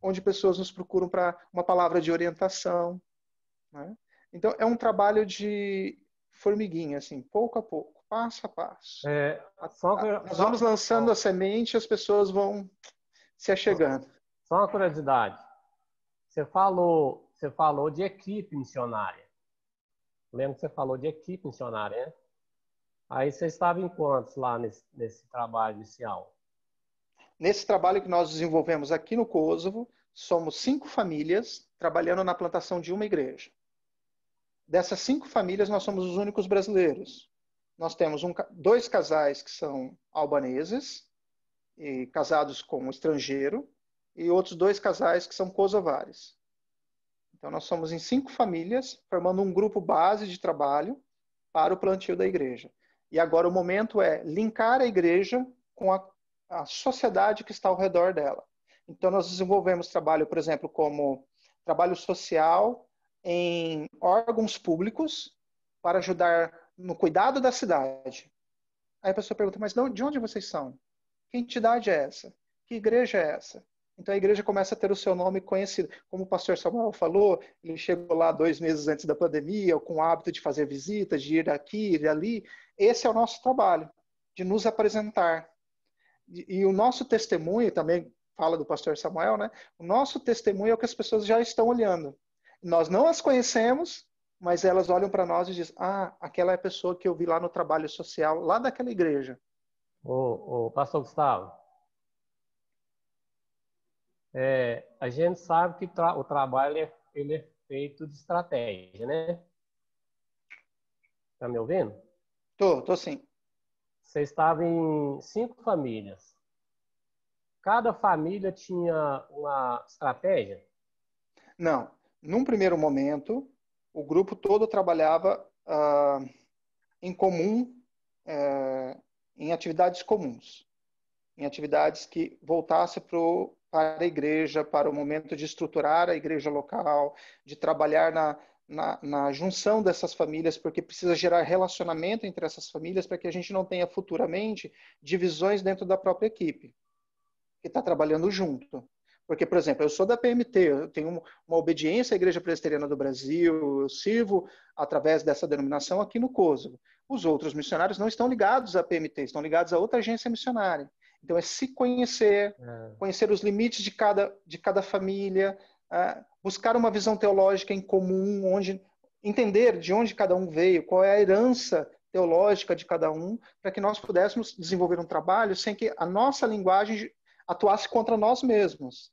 onde pessoas nos procuram para uma palavra de orientação, né? Então, é um trabalho de formiguinha, assim, pouco a pouco, passo a passo. Nós vamos lançando a semente e as pessoas vão se achegando. Só uma curiosidade. Você falou de equipe missionária. Lembra que você falou de equipe missionária, né? Aí você estava em quantos lá nesse trabalho inicial? Nesse trabalho que nós desenvolvemos aqui no Kosovo, somos 5 famílias trabalhando na plantação de uma igreja. Dessas 5 famílias, nós somos os únicos brasileiros. Nós temos 2 casais que são albaneses, e casados com um estrangeiro, e outros 2 casais que são kosovares. Então, nós somos em 5 famílias, formando um grupo base de trabalho para o plantio da igreja. E agora o momento é linkar a igreja com a sociedade que está ao redor dela. Então, nós desenvolvemos trabalho, por exemplo, como trabalho social em órgãos públicos para ajudar no cuidado da cidade. Aí a pessoa pergunta, mas de onde vocês são? Que entidade é essa? Que igreja é essa? Então a igreja começa a ter o seu nome conhecido. Como o pastor Samuel falou, ele chegou lá 2 meses antes da pandemia, com o hábito de fazer visitas, de ir aqui, ir ali. Esse é o nosso trabalho, de nos apresentar. E o nosso testemunho, também fala do pastor Samuel, né? O nosso testemunho é o que as pessoas já estão olhando. Nós não as conhecemos, mas elas olham para nós e dizem, aquela é a pessoa que eu vi lá no trabalho social, lá daquela igreja. Ô, pastor Gustavo, a gente sabe que o trabalho ele é feito de estratégia, né? Tá me ouvindo? Tô sim. Você estava em 5 famílias. Cada família tinha uma estratégia? Não. Num primeiro momento, o grupo todo trabalhava em comum, em atividades comuns, em atividades que voltassem para a igreja, para o momento de estruturar a igreja local, de trabalhar na junção dessas famílias, porque precisa gerar relacionamento entre essas famílias para que a gente não tenha futuramente divisões dentro da própria equipe, que está trabalhando junto. Porque, por exemplo, eu sou da PMT, eu tenho uma obediência à Igreja Presbiteriana do Brasil, eu sirvo através dessa denominação aqui no Kosovo. Os outros missionários não estão ligados à PMT, estão ligados a outra agência missionária. Então, é se conhecer, conhecer os limites de cada família, buscar uma visão teológica em comum, entender de onde cada um veio, qual é a herança teológica de cada um, para que nós pudéssemos desenvolver um trabalho sem que a nossa linguagem atuasse contra nós mesmos.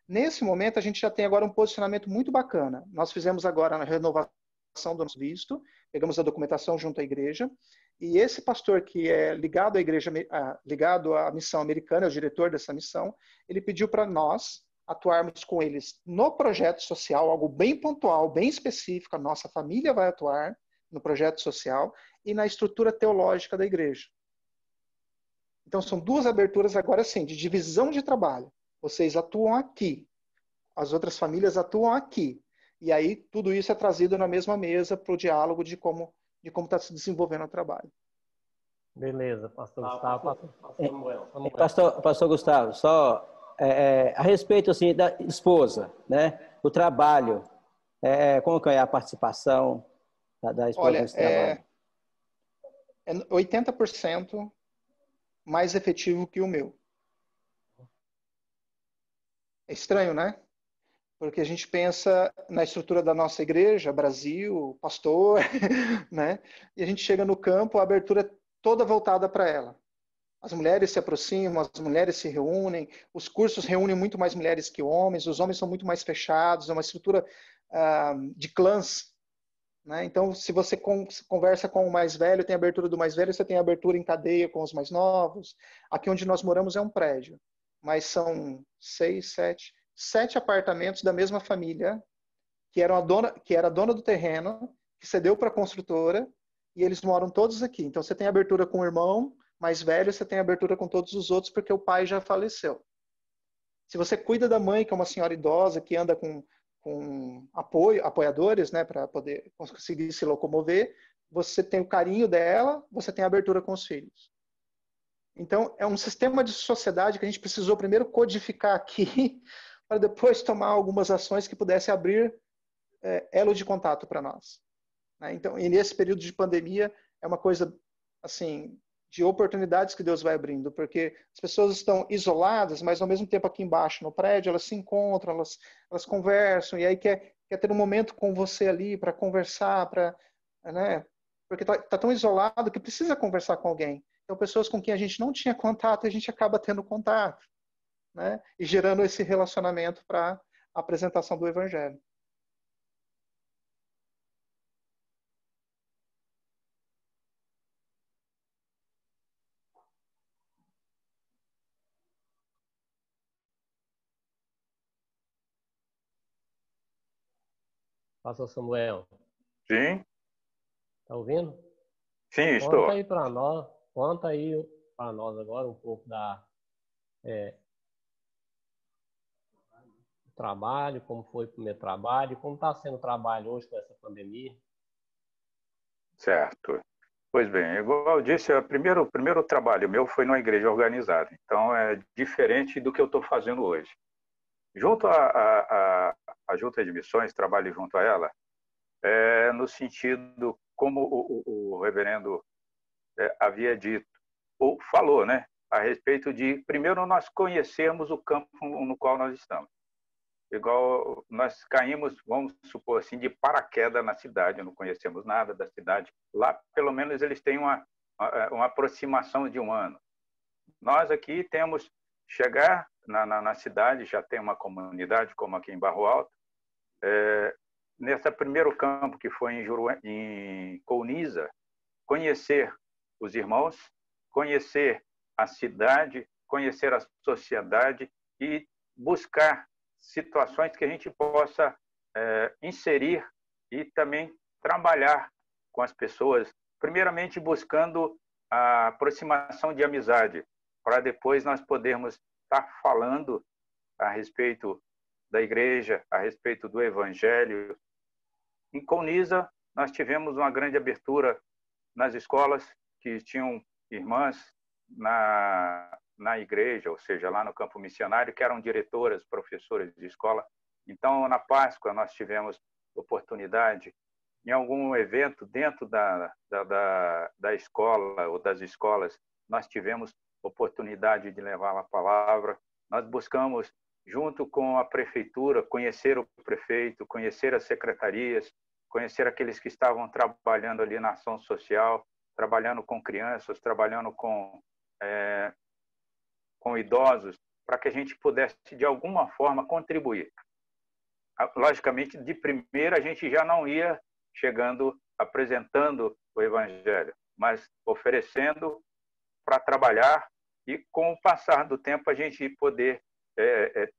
Nesse momento, a gente já tem agora um posicionamento muito bacana. Nós fizemos agora a renovação do nosso visto, pegamos a documentação junto à igreja, e esse pastor que é ligado à igreja, ligado à missão americana, é o diretor dessa missão, ele pediu para nós atuarmos com eles no projeto social, algo bem pontual, bem específico, a nossa família vai atuar no projeto social e na estrutura teológica da igreja. Então, são 2 aberturas agora sim, de divisão de trabalho. Vocês atuam aqui, as outras famílias atuam aqui. E aí, tudo isso é trazido na mesma mesa para o diálogo de como está se desenvolvendo o trabalho. Beleza, pastor Gustavo. Pastor Gustavo, só a respeito assim, da esposa, né? O trabalho, como que é a participação da esposa nesse trabalho? É 80% mais efetivo que o meu. É estranho, né? Porque a gente pensa na estrutura da nossa igreja, Brasil, pastor, né? E a gente chega no campo, a abertura é toda voltada para ela. As mulheres se aproximam, as mulheres se reúnem, os cursos reúnem muito mais mulheres que homens, os homens são muito mais fechados, é uma estrutura de clãs, né? Então, se você conversa com o mais velho, tem a abertura do mais velho, você tem a abertura em cadeia com os mais novos. Aqui onde nós moramos é um prédio, mas são 7 apartamentos da mesma família, que era a dona do terreno, que cedeu para a construtora, e eles moram todos aqui. Então, você tem abertura com o irmão mais velho, você tem abertura com todos os outros, porque o pai já faleceu. Se você cuida da mãe, que é uma senhora idosa, que anda com apoiadores, né, para poder conseguir se locomover, você tem o carinho dela, você tem a abertura com os filhos. Então, é um sistema de sociedade que a gente precisou primeiro codificar aqui, para depois tomar algumas ações que pudessem abrir elo de contato para nós. Né? Então, e nesse período de pandemia, é uma coisa, assim, de oportunidades que Deus vai abrindo, porque as pessoas estão isoladas, mas ao mesmo tempo aqui embaixo no prédio, elas se encontram, elas conversam, e aí quer ter um momento com você ali para conversar, né? Porque tá tão isolado que precisa conversar com alguém. Então, pessoas com quem a gente não tinha contato, a gente acaba tendo contato, né? E gerando esse relacionamento para a apresentação do Evangelho. Pastor Samuel, Sim, tá ouvindo? sim, estou. Conta aí para nós agora um pouco do trabalho, como foi o primeiro trabalho, como está sendo o trabalho hoje com essa pandemia. Certo. Pois bem, igual eu disse, o primeiro trabalho meu foi numa igreja organizada. Então, é diferente do que eu estou fazendo hoje. Junto à Junta de Missões, trabalho junto a ela, no sentido, como o reverendo havia dito, ou falou, né, a respeito de, primeiro, nós conhecermos o campo no qual nós estamos. Igual nós caímos, vamos supor assim, de paraquedas na cidade, não conhecemos nada da cidade. Lá, pelo menos, eles têm uma aproximação de um ano. Nós aqui temos, chegar na cidade, já tem uma comunidade, como aqui em Barro Alto, nesse primeiro campo que foi em Colniza, conhecer os irmãos, conhecer a cidade, conhecer a sociedade e buscar situações que a gente possa inserir e também trabalhar com as pessoas, primeiramente buscando a aproximação de amizade, para depois nós podermos estar falando a respeito da igreja, a respeito do evangelho. Em Colniza, nós tivemos uma grande abertura nas escolas, que tinham irmãs na igreja, ou seja, lá no campo missionário, que eram diretoras, professoras de escola. Então, na Páscoa, nós tivemos oportunidade, em algum evento dentro da escola ou das escolas, nós tivemos oportunidade de levar a palavra. Nós buscamos, junto com a prefeitura, conhecer o prefeito, conhecer as secretarias, conhecer aqueles que estavam trabalhando ali na ação social, trabalhando com crianças, trabalhando com idosos, para que a gente pudesse, de alguma forma, contribuir. Logicamente, de primeira, a gente já não ia chegando, apresentando o Evangelho, mas oferecendo para trabalhar e, com o passar do tempo, a gente poder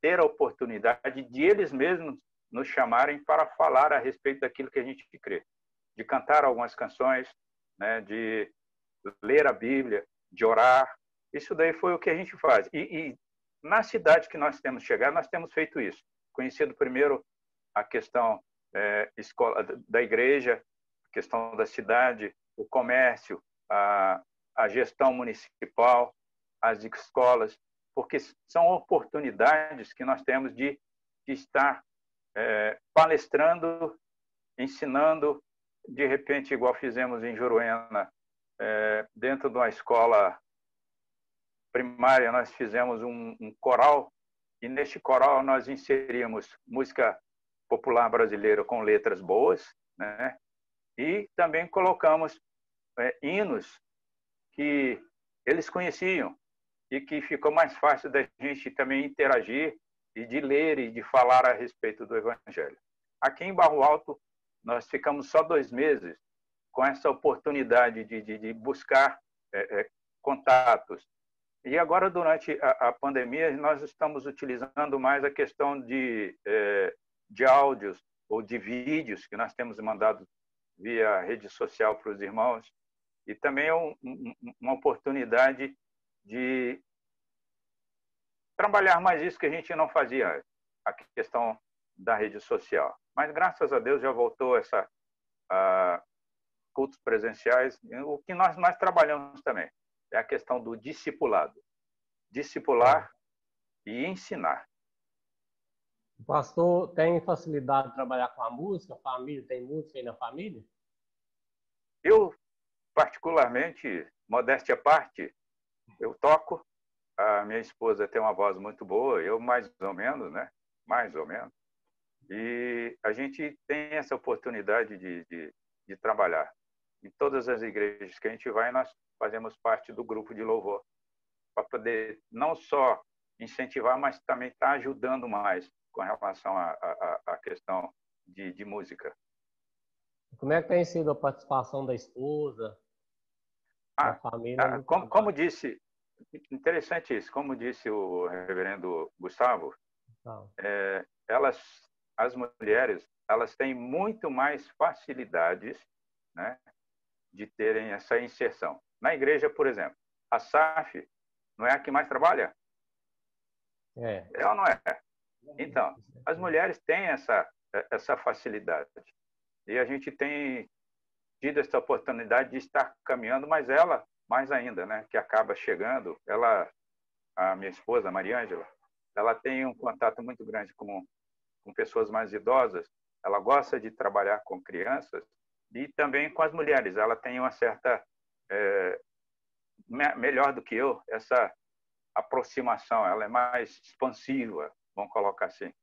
ter a oportunidade de eles mesmos nos chamarem para falar a respeito daquilo que a gente crê, de cantar algumas canções, né, de ler a Bíblia, de orar. Isso daí foi o que a gente faz. E na cidade que nós temos chegado, nós temos feito isso. Conhecido primeiro a questão escola, da igreja, a questão da cidade, o comércio, a gestão municipal, as escolas, porque são oportunidades que nós temos de estar palestrando, ensinando, de repente, igual fizemos em Juruena, dentro de uma escola primária, nós fizemos um coral, e neste coral nós inserimos música popular brasileira com letras boas, né? E também colocamos hinos que eles conheciam e que ficou mais fácil da gente também interagir e de ler e de falar a respeito do Evangelho. Aqui em Barro Alto, nós ficamos só 2 meses com essa oportunidade de buscar contatos. E agora, durante a pandemia, nós estamos utilizando mais a questão de áudios ou de vídeos que nós temos mandado via rede social para os irmãos. E também é uma oportunidade de trabalhar mais isso que a gente não fazia antes, a questão da rede social. Mas, graças a Deus, já voltou cultos presenciais, o que nós trabalhamos também. é a questão do discipulado. Discipular e ensinar. O pastor tem facilidade de trabalhar com a música? A família tem música aí na família? Eu, particularmente, modéstia à parte, eu toco. A minha esposa tem uma voz muito boa, eu mais ou menos, né? Mais ou menos. E a gente tem essa oportunidade de trabalhar. Em todas as igrejas que a gente vai, nós fazemos parte do grupo de louvor, para poder não só incentivar, mas também estar ajudando mais com relação à questão de música. Como é que tem sido a participação da esposa, da família? Como disse, interessante isso, como disse o reverendo Gustavo, as mulheres, elas têm muito mais facilidades, né, de terem essa inserção. Na igreja, por exemplo, a SAF não é a que mais trabalha? É ou não é? Então, as mulheres têm essa facilidade. E a gente tem tido essa oportunidade de estar caminhando, mas ela, mais ainda, né, que acaba chegando, a minha esposa, a Mariângela, ela tem um contato muito grande com pessoas mais idosas, ela gosta de trabalhar com crianças e também com as mulheres. Ela tem uma certa, melhor do que eu, essa aproximação, ela é mais expansiva, vamos colocar assim,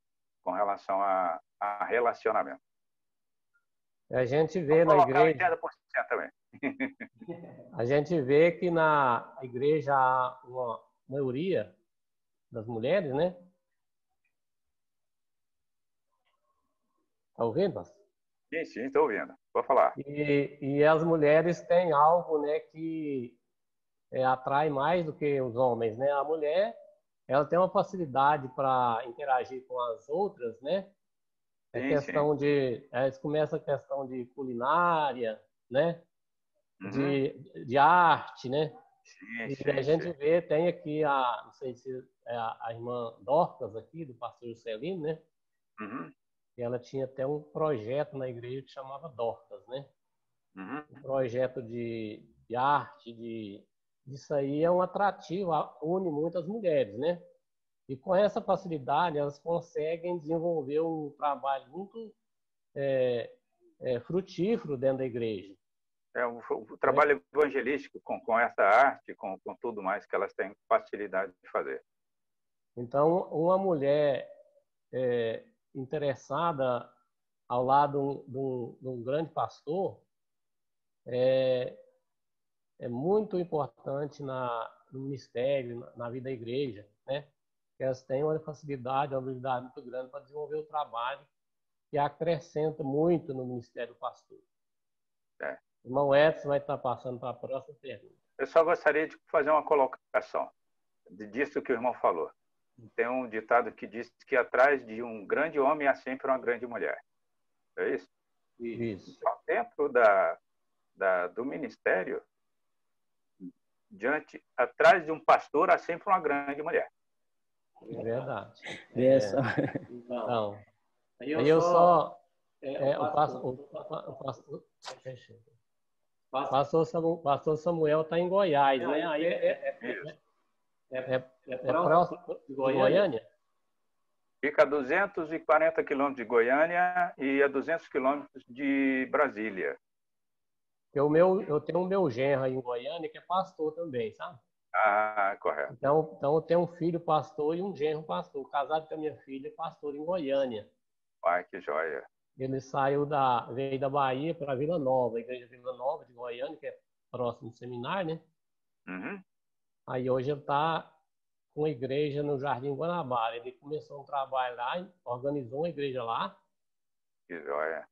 com relação a relacionamento. A gente vê na igreja... 80% também. A gente vê que na igreja há uma maioria das mulheres, né? Está ouvindo, pastor? Sim, estou ouvindo. Vou falar. E as mulheres têm algo, né, que atrai mais do que os homens, né? A mulher, ela tem uma facilidade para interagir com as outras, né? Eles começam a questão de culinária, né? De arte, né? A gente vê, tem aqui não sei se é a irmã Dorcas aqui, do pastor Juscelino, né? E ela tinha até um projeto na igreja que chamava Dorcas, né? Um projeto de arte, isso aí é um atrativo, une muitas mulheres, né? E com essa facilidade, elas conseguem desenvolver um trabalho muito frutífero dentro da igreja. O trabalho evangelístico com essa arte, com tudo mais que elas têm facilidade de fazer. Então, uma mulher interessada ao lado de um grande pastor é muito importante no ministério, na vida da igreja, né? Que elas têm uma facilidade, uma habilidade muito grande para desenvolver o trabalho e acrescenta muito no ministério do pastor. O irmão Edson vai estar passando para a próxima pergunta. Eu só gostaria de fazer uma colocação disso que o irmão falou. Tem um ditado que diz que atrás de um grande homem há sempre uma grande mulher. É isso? Isso. Então, dentro do ministério, atrás de um pastor há sempre uma grande mulher. É verdade. Então, aí eu só... O pastor Samuel está em Goiás, né? Aí é próximo de Goiânia? Fica a 240 quilômetros de Goiânia e a 200 quilômetros de Brasília. Eu tenho o meu genro aí em Goiânia que é pastor também, sabe? Ah, correto. Então eu tenho um filho pastor e um genro pastor. Casado com a minha filha, pastor em Goiânia. Ai, que joia. Ele veio da Bahia para Vila Nova, a igreja Vila Nova de Goiânia, que é próximo do seminário, né? Aí hoje ele está com a igreja no Jardim Guanabara. Ele começou um trabalho lá, organizou uma igreja lá. Que joia.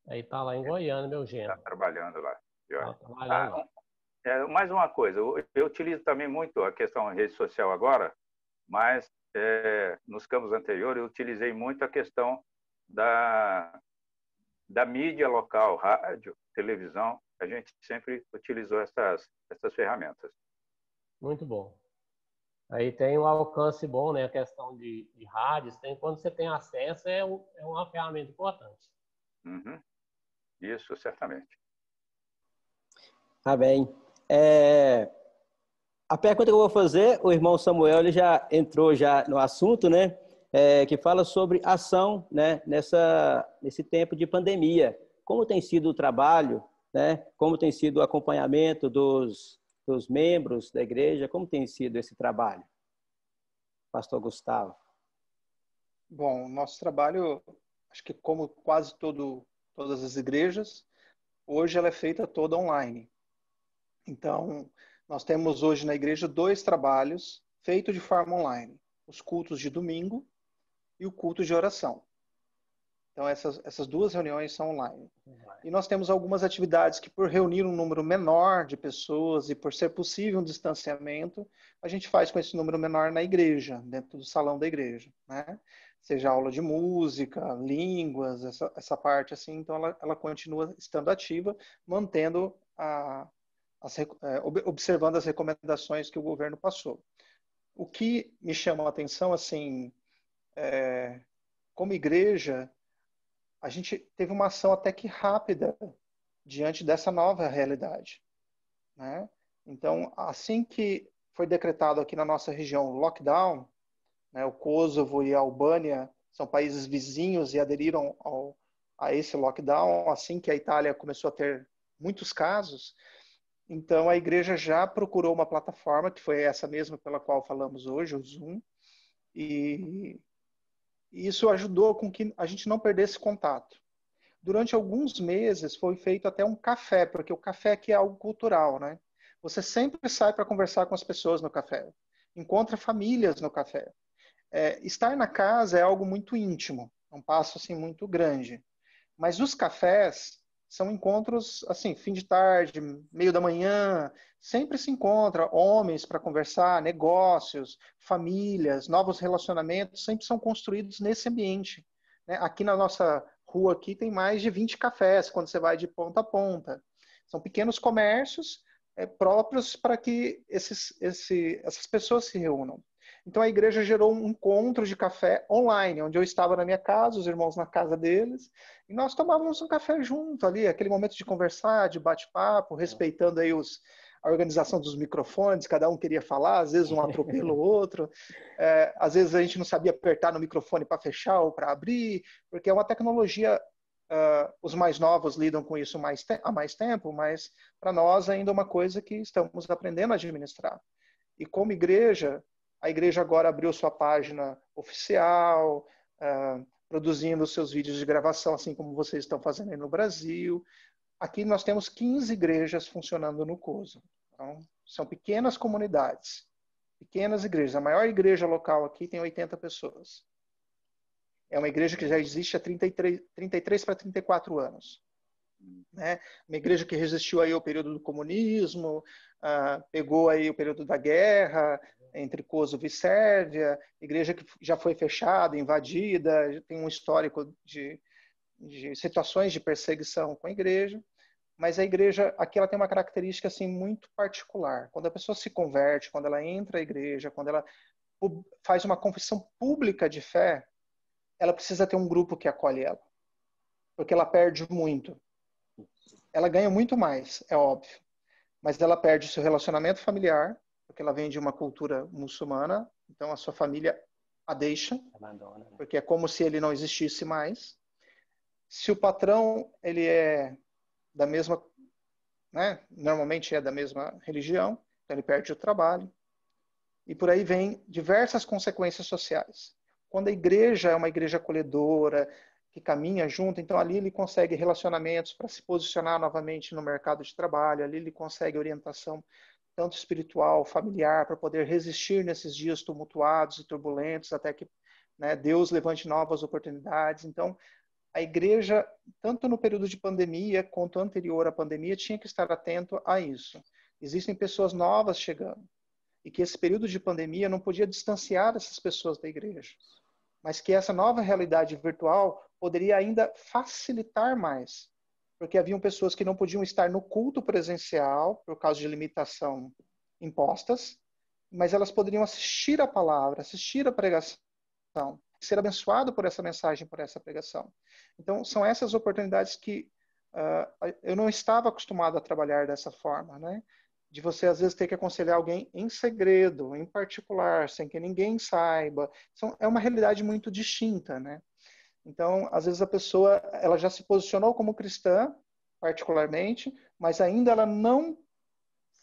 Aí está lá em Goiânia, meu genro. Está trabalhando lá. Tá trabalhando lá. Mais uma coisa, eu utilizo também muito a questão da rede social agora, mas nos campos anteriores eu utilizei muito a questão da mídia local, rádio, televisão. A gente sempre utilizou essas ferramentas. Muito bom. Aí tem um alcance bom, né? A questão de rádios. Quando você tem acesso, é uma ferramenta importante. Isso, certamente. Bem. A pergunta que eu vou fazer, o irmão Samuel ele já entrou já no assunto, né? Que fala sobre ação, né? Nesse tempo de pandemia. Como tem sido o trabalho, né? Como tem sido o acompanhamento dos membros da igreja? Como tem sido esse trabalho? Pastor Gustavo. Bom, nosso trabalho, acho que como quase todas as igrejas, hoje ela é feita toda online. Então, nós temos hoje na igreja 2 trabalhos feitos de forma online. Os cultos de domingo e o culto de oração. Então, essas 2 reuniões são online. E nós temos algumas atividades que, por reunir um número menor de pessoas e por ser possível um distanciamento, a gente faz com esse número menor na igreja, dentro do salão da igreja, né? Seja aula de música, línguas, essa parte assim. Então, ela continua estando ativa, mantendo observando as recomendações que o governo passou. O que me chama a atenção, assim, como igreja, a gente teve uma ação até que rápida diante dessa nova realidade, né? Então, assim que foi decretado aqui na nossa região lockdown, né, o Kosovo e a Albânia são países vizinhos e aderiram a esse lockdown, assim que a Itália começou a ter muitos casos. Então, a igreja já procurou uma plataforma, que foi essa mesma pela qual falamos hoje, o Zoom, e isso ajudou com que a gente não perdesse contato. Durante alguns meses foi feito até um café, porque o café aqui é algo cultural, né? Você sempre sai para conversar com as pessoas no café, encontra famílias no café. Estar na casa é algo muito íntimo, é um passo assim muito grande. Mas os cafés são encontros assim, fim de tarde, meio da manhã, sempre se encontra homens para conversar, negócios, famílias, novos relacionamentos, sempre são construídos nesse ambiente, né? Aqui na nossa rua aqui tem mais de 20 cafés, quando você vai de ponta a ponta. São pequenos comércios próprios para que essas pessoas se reúnam. Então a igreja gerou um encontro de café online, onde eu estava na minha casa, os irmãos na casa deles, e nós tomávamos um café junto ali, aquele momento de conversar, de bate-papo, respeitando aí a organização dos microfones, cada um queria falar, às vezes um atropela o outro, às vezes a gente não sabia apertar no microfone para fechar ou para abrir, porque é uma tecnologia, os mais novos lidam com isso há mais tempo, mas para nós ainda é uma coisa que estamos aprendendo a administrar. E como igreja, a igreja agora abriu sua página oficial, produzindo seus vídeos de gravação, assim como vocês estão fazendo aí no Brasil. Aqui nós temos 15 igrejas funcionando no Kosovo. Então, são pequenas comunidades, pequenas igrejas. A maior igreja local aqui tem 80 pessoas. É uma igreja que já existe há 33 para 34 anos. Né? Uma igreja que resistiu aí ao período do comunismo, pegou aí o período da guerra entre Kosovo e Sérvia, igreja que já foi fechada, invadida, tem um histórico de situações de perseguição com a igreja, mas a igreja aqui ela tem uma característica assim muito particular. Quando a pessoa se converte, quando ela entra à igreja, quando ela faz uma confissão pública de fé, ela precisa ter um grupo que acolhe ela, porque ela perde muito. Ela ganha muito mais, é óbvio, mas ela perde o seu relacionamento familiar, porque ela vem de uma cultura muçulmana, então a sua família a deixa, abandona, né? Porque é como se ele não existisse mais. Se o patrão ele é da mesma, né, normalmente é da mesma religião, então ele perde o trabalho, e por aí vem diversas consequências sociais. Quando a igreja é uma igreja acolhedora, que caminha junto, então ali ele consegue relacionamentos para se posicionar novamente no mercado de trabalho, ali ele consegue orientação tanto espiritual, familiar, para poder resistir nesses dias tumultuados e turbulentos, até que, né, Deus levante novas oportunidades. Então, a igreja, tanto no período de pandemia quanto anterior à pandemia, tinha que estar atento a isso. Existem pessoas novas chegando, e que esse período de pandemia não podia distanciar essas pessoas da igreja, mas que essa nova realidade virtual poderia ainda facilitar mais, porque haviam pessoas que não podiam estar no culto presencial por causa de limitação impostas, mas elas poderiam assistir a palavra, assistir a pregação, ser abençoado por essa mensagem, por essa pregação. Então, são essas oportunidades que eu não estava acostumado a trabalhar dessa forma, né? de você, às vezes, ter que aconselhar alguém em segredo, em particular, sem que ninguém saiba. É uma realidade muito distinta, né? Então, às vezes, a pessoa ela já se posicionou como cristã, particularmente, mas ainda ela não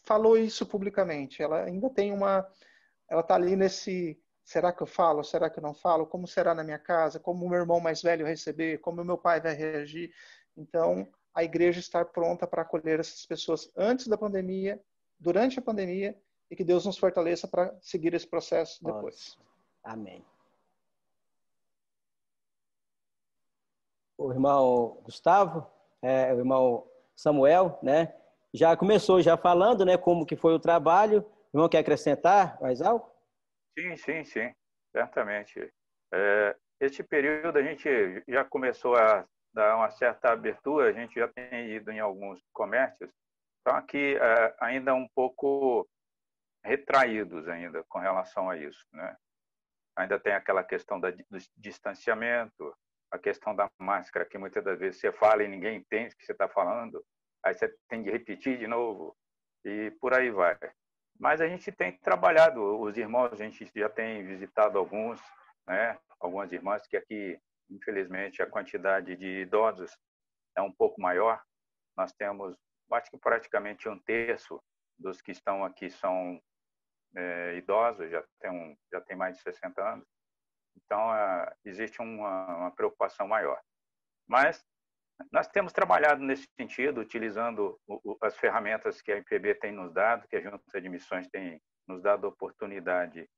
falou isso publicamente. Ela ainda tem ela está ali nesse, será que eu falo? Será que eu não falo? Como será na minha casa? Como o meu irmão mais velho receber? Como o meu pai vai reagir? Então, a igreja está pronta para acolher essas pessoas antes da pandemia, durante a pandemia, e que Deus nos fortaleça para seguir esse processo depois. Amém. O irmão Gustavo, o irmão Samuel, né? Já começou já falando, né, como que foi o trabalho. O irmão quer acrescentar mais algo? Sim, certamente. Este período a gente já começou a dar uma certa abertura, a gente já tem ido em alguns comércios, estão aqui ainda um pouco retraídos ainda com relação a isso, né? Ainda tem aquela questão do distanciamento, a questão da máscara, que muitas das vezes você fala e ninguém entende o que você está falando, aí você tem de repetir de novo, e por aí vai. Mas a gente tem trabalhado, os irmãos, a gente já tem visitado alguns, né? Algumas irmãs que aqui, infelizmente, a quantidade de idosos é um pouco maior. Nós temos, acho que praticamente 1/3 dos que estão aqui são idosos, já tem mais de 60 anos. Então, existe uma preocupação maior. Mas nós temos trabalhado nesse sentido, utilizando as ferramentas que a IPB tem nos dado, que a Junta de Missões tem nos dado oportunidade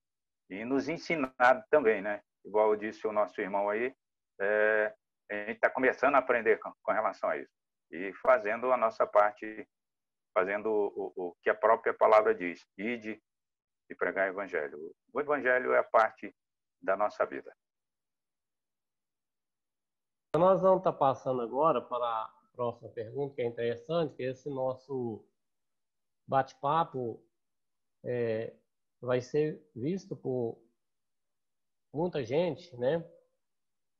e nos ensinado também, né? Igual disse o nosso irmão aí, a gente está começando a aprender com relação a isso e fazendo a nossa parte, fazendo o que a própria palavra diz, ide e pregar o Evangelho. O Evangelho é a parte da nossa vida. Nós vamos estar passando agora para a próxima pergunta, que é interessante, que esse nosso bate-papo vai ser visto por muita gente, né?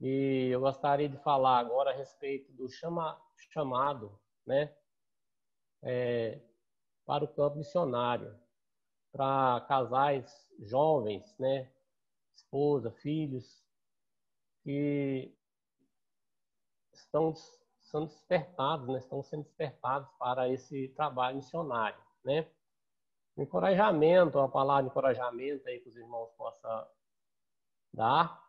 E eu gostaria de falar agora a respeito do chamado, né? Para o campo missionário, para casais jovens, né? Esposa, filhos, que estão sendo despertados, né? Estão sendo despertados para esse trabalho missionário, né? Encorajamento, uma palavra de encorajamento aí que os irmãos possam dar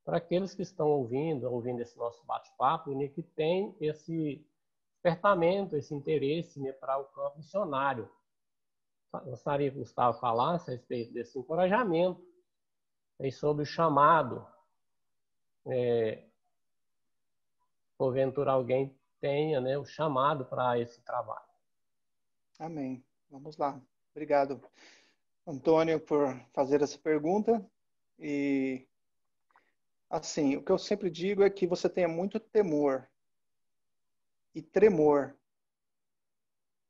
para aqueles que estão ouvindo esse nosso bate-papo, né, que tem esse despertamento, esse interesse, né, para o campo missionário. Gostaria que o Gustavo falasse a respeito desse encorajamento e sobre o chamado. Porventura alguém tenha, né, o chamado para esse trabalho. Amém. Vamos lá. Obrigado, Antônio, por fazer essa pergunta. E, assim, o que eu sempre digo é que você tenha muito temor e tremor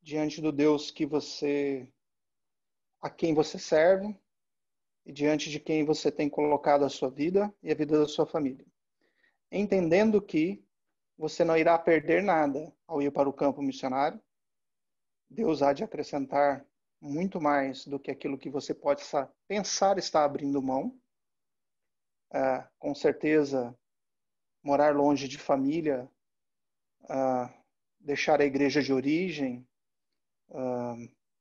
diante do Deus a quem você serve e diante de quem você tem colocado a sua vida e a vida da sua família. Entendendo que você não irá perder nada ao ir para o campo missionário. Deus há de acrescentar muito mais do que aquilo que você pode pensar estar abrindo mão. Com certeza, morar longe de família, deixar a igreja de origem,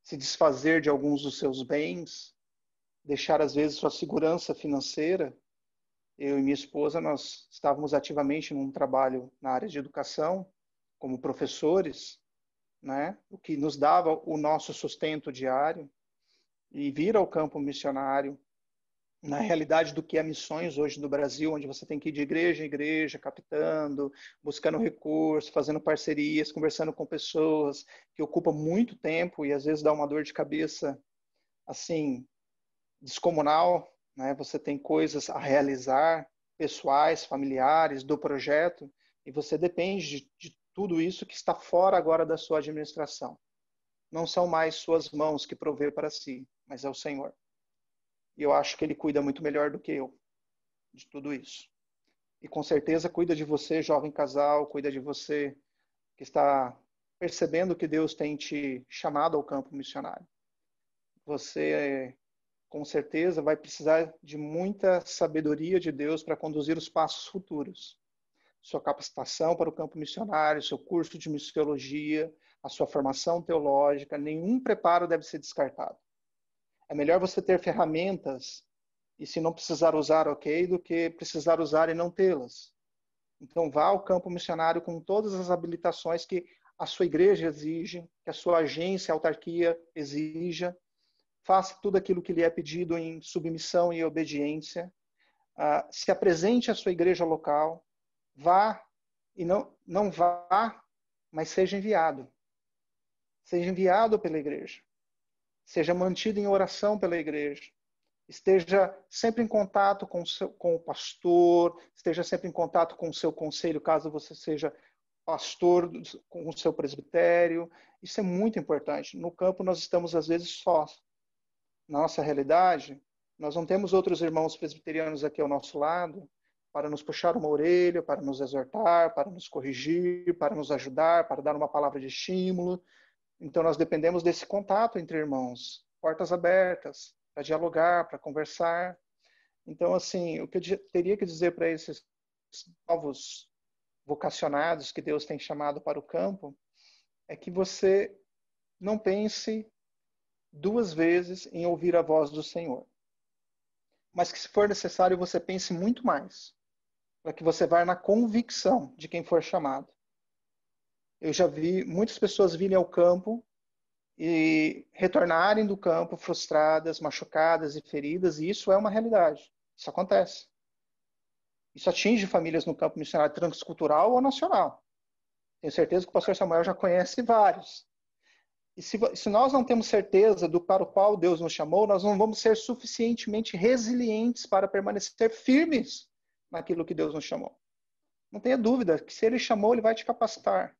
se desfazer de alguns dos seus bens, deixar às vezes sua segurança financeira. Eu e minha esposa, nós estávamos ativamente num trabalho na área de educação, como professores, né? O que nos dava o nosso sustento diário, e vir ao campo missionário, na realidade do que é missões hoje no Brasil, onde você tem que ir de igreja em igreja, captando, buscando recursos, fazendo parcerias, conversando com pessoas, que ocupa muito tempo e às vezes dá uma dor de cabeça, assim, descomunal, né? Você tem coisas a realizar, pessoais, familiares, do projeto, e você depende de tudo isso que está fora agora da sua administração. Não são mais suas mãos que provê para si, mas é o Senhor. E eu acho que Ele cuida muito melhor do que eu de tudo isso. E com certeza cuida de você, jovem casal, cuida de você que está percebendo que Deus tem te chamado ao campo missionário. Você, com certeza, vai precisar de muita sabedoria de Deus para conduzir os passos futuros. Sua capacitação para o campo missionário, seu curso de missiologia, a sua formação teológica, nenhum preparo deve ser descartado. É melhor você ter ferramentas e, se não precisar usar, ok, do que precisar usar e não tê-las. Então, vá ao campo missionário com todas as habilitações que a sua igreja exige, que a sua agência, a autarquia exija. Faça tudo aquilo que lhe é pedido em submissão e obediência. Se apresente à sua igreja local. Vá e não vá, mas seja enviado. Seja enviado pela igreja. Seja mantido em oração pela igreja. Esteja sempre em contato com o pastor, esteja sempre em contato com o seu conselho, caso você seja pastor, com o seu presbitério. Isso é muito importante. No campo nós estamos às vezes sós. Na nossa realidade, nós não temos outros irmãos presbiterianos aqui ao nosso lado para nos puxar uma orelha, para nos exortar, para nos corrigir, para nos ajudar, para dar uma palavra de estímulo. Então nós dependemos desse contato entre irmãos, portas abertas, para dialogar, para conversar. Então, assim, o que eu teria que dizer para esses novos vocacionados que Deus tem chamado para o campo é que você não pense duas vezes em ouvir a voz do Senhor. Mas que, se for necessário, você pense muito mais, para que você vá na convicção de quem for chamado. Eu já vi muitas pessoas virem ao campo e retornarem do campo frustradas, machucadas e feridas, e isso é uma realidade. Isso acontece. Isso atinge famílias no campo missionário transcultural ou nacional. Tenho certeza que o pastor Samuel já conhece vários. E se nós não temos certeza do para o qual Deus nos chamou, nós não vamos ser suficientemente resilientes para permanecer firmes naquilo que Deus nos chamou. Não tenha dúvida que se Ele chamou, Ele vai te capacitar.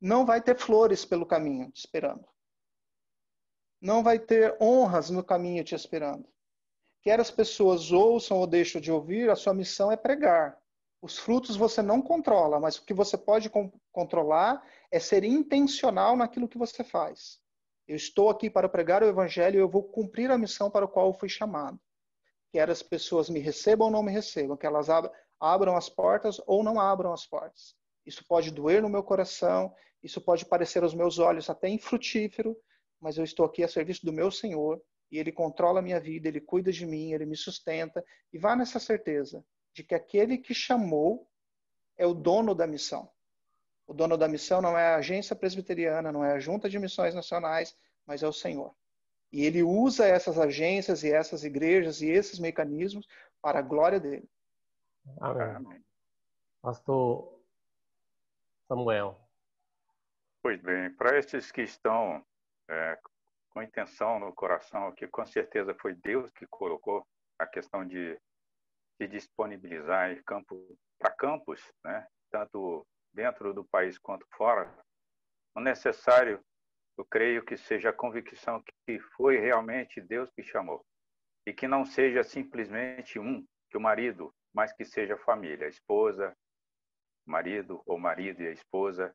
Não vai ter flores pelo caminho te esperando. Não vai ter honras no caminho te esperando. Quer as pessoas ouçam ou deixem de ouvir, a sua missão é pregar. Os frutos você não controla, mas o que você pode controlar é ser intencional naquilo que você faz. Eu estou aqui para pregar o evangelho e eu vou cumprir a missão para a qual eu fui chamado. Quer as pessoas me recebam ou não me recebam, que elas abram as portas ou não abram as portas. Isso pode doer no meu coração, isso pode parecer aos meus olhos até infrutífero, mas eu estou aqui a serviço do meu Senhor e Ele controla a minha vida, Ele cuida de mim, Ele me sustenta. E vá nessa certeza de que aquele que chamou é o dono da missão. O dono da missão não é a agência presbiteriana, não é a Junta de Missões Nacionais, mas é o Senhor. E Ele usa essas agências e essas igrejas e esses mecanismos para a glória dele. Amém. Pastor Samuel. Pois bem, para esses que estão com intenção no coração, que com certeza foi Deus que colocou a questão de disponibilizar para campos, né, tanto dentro do país quanto fora, o necessário, eu creio que seja a convicção que foi realmente Deus que chamou. E que não seja simplesmente que o marido, mas que seja a família, a esposa, marido ou marido e a esposa,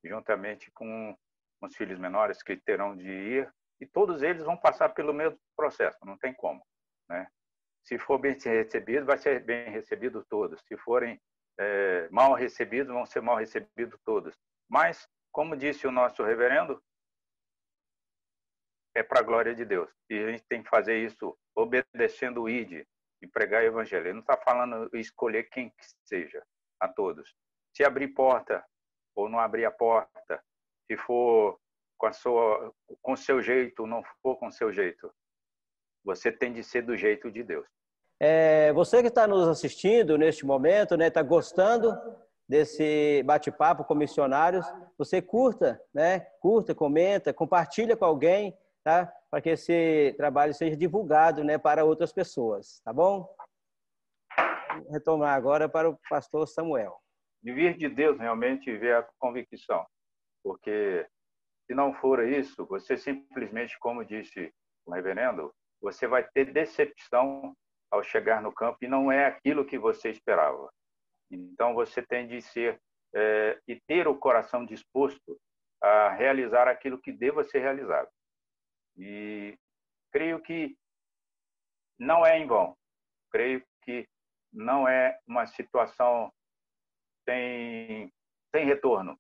juntamente com os filhos menores que terão de ir, e todos eles vão passar pelo mesmo processo, não tem como, né? Se for bem recebido, vai ser bem recebido todos. Se forem mal recebidos, vão ser mal recebidos todos. Mas, como disse o nosso reverendo, é para a glória de Deus. E a gente tem que fazer isso obedecendo o ID e pregar o evangelho. Ele não está falando escolher quem que seja, a todos. Se abrir porta ou não abrir a porta, se for com o seu jeito, não for com o seu jeito, você tem de ser do jeito de Deus. Você que está nos assistindo neste momento, né, está gostando desse bate-papo com missionários, você curta, né, comenta, compartilha com alguém, tá? Para que esse trabalho seja divulgado, né, para outras pessoas, tá bom? Vou retomar agora para o pastor Samuel. De vir de Deus realmente ver a convicção, porque se não for isso, você simplesmente, como disse o reverendo, você vai ter decepção ao chegar no campo e não é aquilo que você esperava. Então você tem de ser e ter o coração disposto a realizar aquilo que deva ser realizado. E creio que não é em vão. Creio que não é uma situação sem retorno.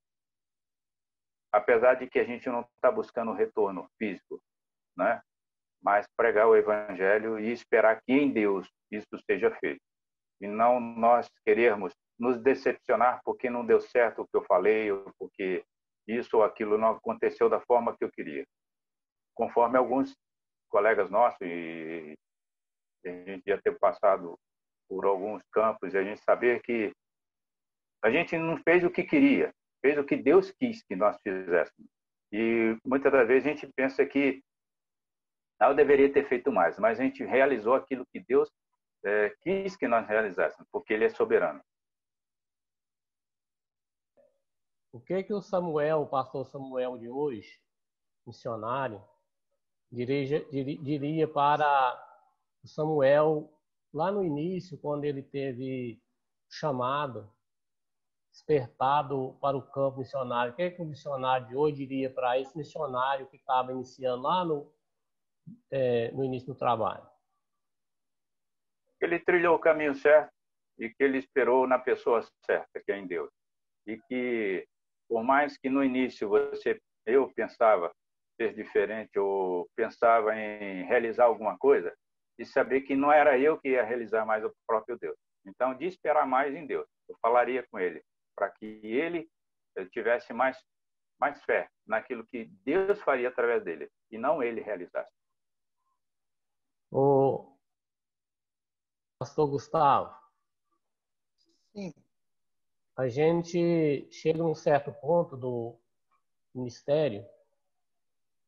Apesar de que a gente não está buscando retorno físico, né? Mas pregar o evangelho e esperar que em Deus isso seja feito. E não nós querermos nos decepcionar porque não deu certo o que eu falei, ou porque isso ou aquilo não aconteceu da forma que eu queria. Conforme alguns colegas nossos, e a gente ia ter passado por alguns campos, e a gente saber que a gente não fez o que queria, fez o que Deus quis que nós fizéssemos. E muitas das vezes a gente pensa que eu deveria ter feito mais, mas a gente realizou aquilo que Deus quis que nós realizássemos, porque Ele é soberano. O que o Samuel, o pastor Samuel de hoje, missionário, diria para o Samuel lá no início, quando ele teve chamado, despertado para o campo missionário? O que o missionário de hoje diria para esse missionário que estava iniciando lá no início do trabalho? Ele trilhou o caminho certo e que ele esperou na pessoa certa, que é em Deus. E que, por mais que no início eu pensava ser diferente ou pensava em realizar alguma coisa, de saber que não era eu que ia realizar mais o próprio Deus. Então, de esperar mais em Deus. Eu falaria com ele, para que ele tivesse mais fé naquilo que Deus faria através dele, e não ele realizasse. O pastor Gustavo, Sim. a gente chega a um certo ponto do ministério,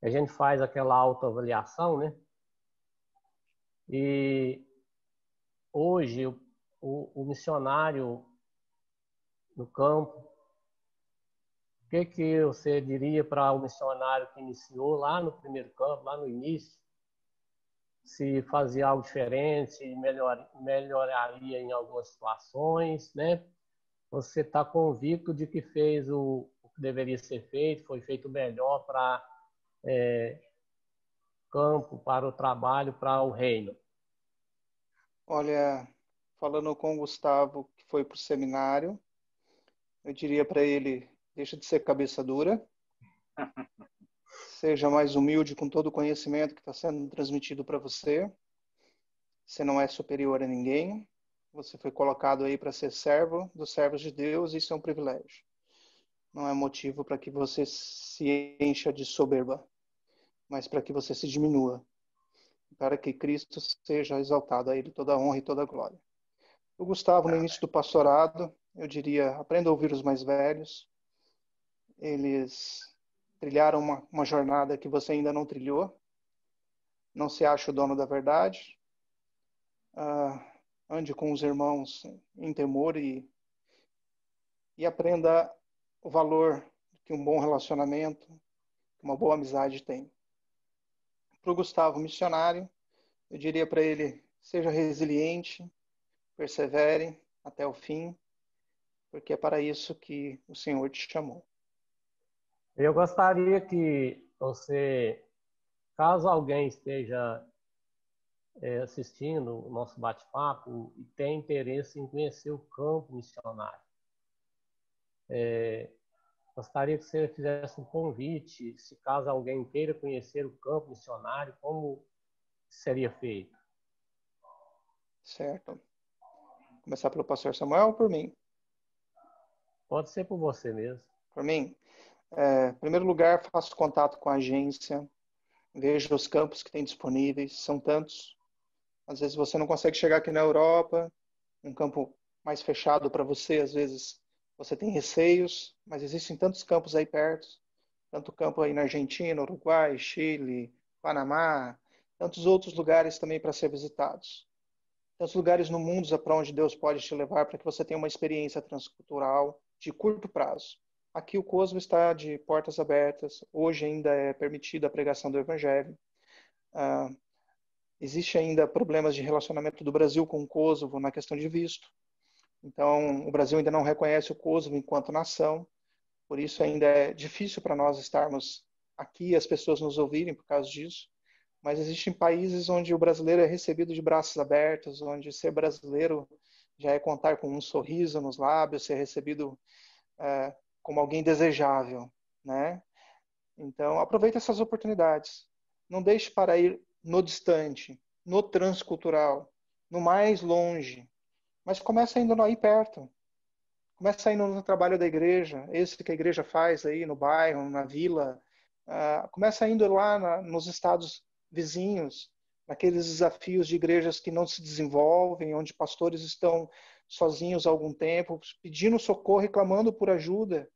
a gente faz aquela autoavaliação, né? E hoje o missionário no campo, o que você diria para o missionário que iniciou lá no primeiro campo, lá no início, se fazia algo diferente, se melhoraria em algumas situações, né? Você está convicto de que fez o que deveria ser feito, foi feito melhor para campo, para o trabalho, para o reino? Olha, falando com o Gustavo, que foi para o seminário, eu diria para ele, deixa de ser cabeça dura, seja mais humilde com todo o conhecimento que está sendo transmitido para você. Você não é superior a ninguém. Você foi colocado aí para ser servo dos servos de Deus, e isso é um privilégio. Não é motivo para que você se encha de soberba, mas para que você se diminua, para que Cristo seja exaltado, a Ele toda a honra e toda a glória. O Gustavo, no início do pastorado, eu diria, aprenda a ouvir os mais velhos. Eles trilharam uma jornada que você ainda não trilhou. Não se acha o dono da verdade. Ande com os irmãos em temor e aprenda o valor que um bom relacionamento, uma boa amizade tem. Para o Gustavo, missionário, eu diria para ele, seja resiliente, persevere até o fim, porque é para isso que o Senhor te chamou. Eu gostaria que você, caso alguém esteja assistindo o nosso bate-papo e tem interesse em conhecer o campo missionário, gostaria que você fizesse um convite, se caso alguém queira conhecer o campo missionário, como seria feito? Certo. Começar pelo pastor Samuel ou por mim? Pode ser por você mesmo. Por mim? Em primeiro lugar, faço contato com a agência, vejo os campos que tem disponíveis, são tantos. Às vezes você não consegue chegar aqui na Europa, um campo mais fechado para você, às vezes você tem receios, mas existem tantos campos aí perto, tanto campo aí na Argentina, Uruguai, Chile, Panamá, tantos outros lugares também para ser visitados. Tantos lugares no mundo para onde Deus pode te levar para que você tenha uma experiência transcultural de curto prazo. Aqui o Kosovo está de portas abertas, hoje ainda é permitida a pregação do Evangelho. Existe ainda problemas de relacionamento do Brasil com o Kosovo na questão de visto. Então, o Brasil ainda não reconhece o Kosovo enquanto nação. por isso ainda é difícil para nós estarmos aqui, as pessoas nos ouvirem por causa disso. Mas existem países onde o brasileiro é recebido de braços abertos, onde ser brasileiro já é contar com um sorriso nos lábios, ser recebido como alguém desejável, né? Então, aproveite essas oportunidades. Não deixe para ir no distante, no transcultural, no mais longe, mas comece indo aí perto. Comece indo no trabalho da igreja, esse que a igreja faz aí no bairro, na vila. Comece indo lá nos estados vizinhos, naqueles desafios de igrejas que não se desenvolvem, onde pastores estão sozinhos há algum tempo, pedindo socorro, reclamando por ajuda.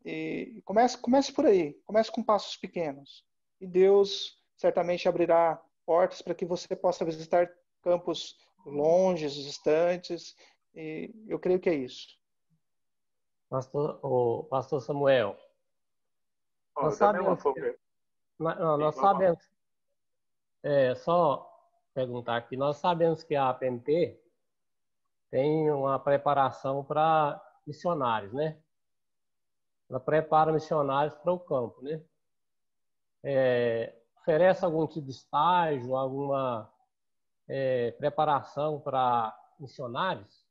E comece por aí, comece com passos pequenos. E Deus certamente abrirá portas para que você possa visitar campos longes, distantes. E eu creio que é isso. Pastor Samuel, nós sabemos que, nós sabemos, só perguntar aqui, nós sabemos que a PMT tem uma preparação para missionários, né? Ela prepara missionários para o campo, né? Oferece algum tipo de estágio, alguma preparação para missionários?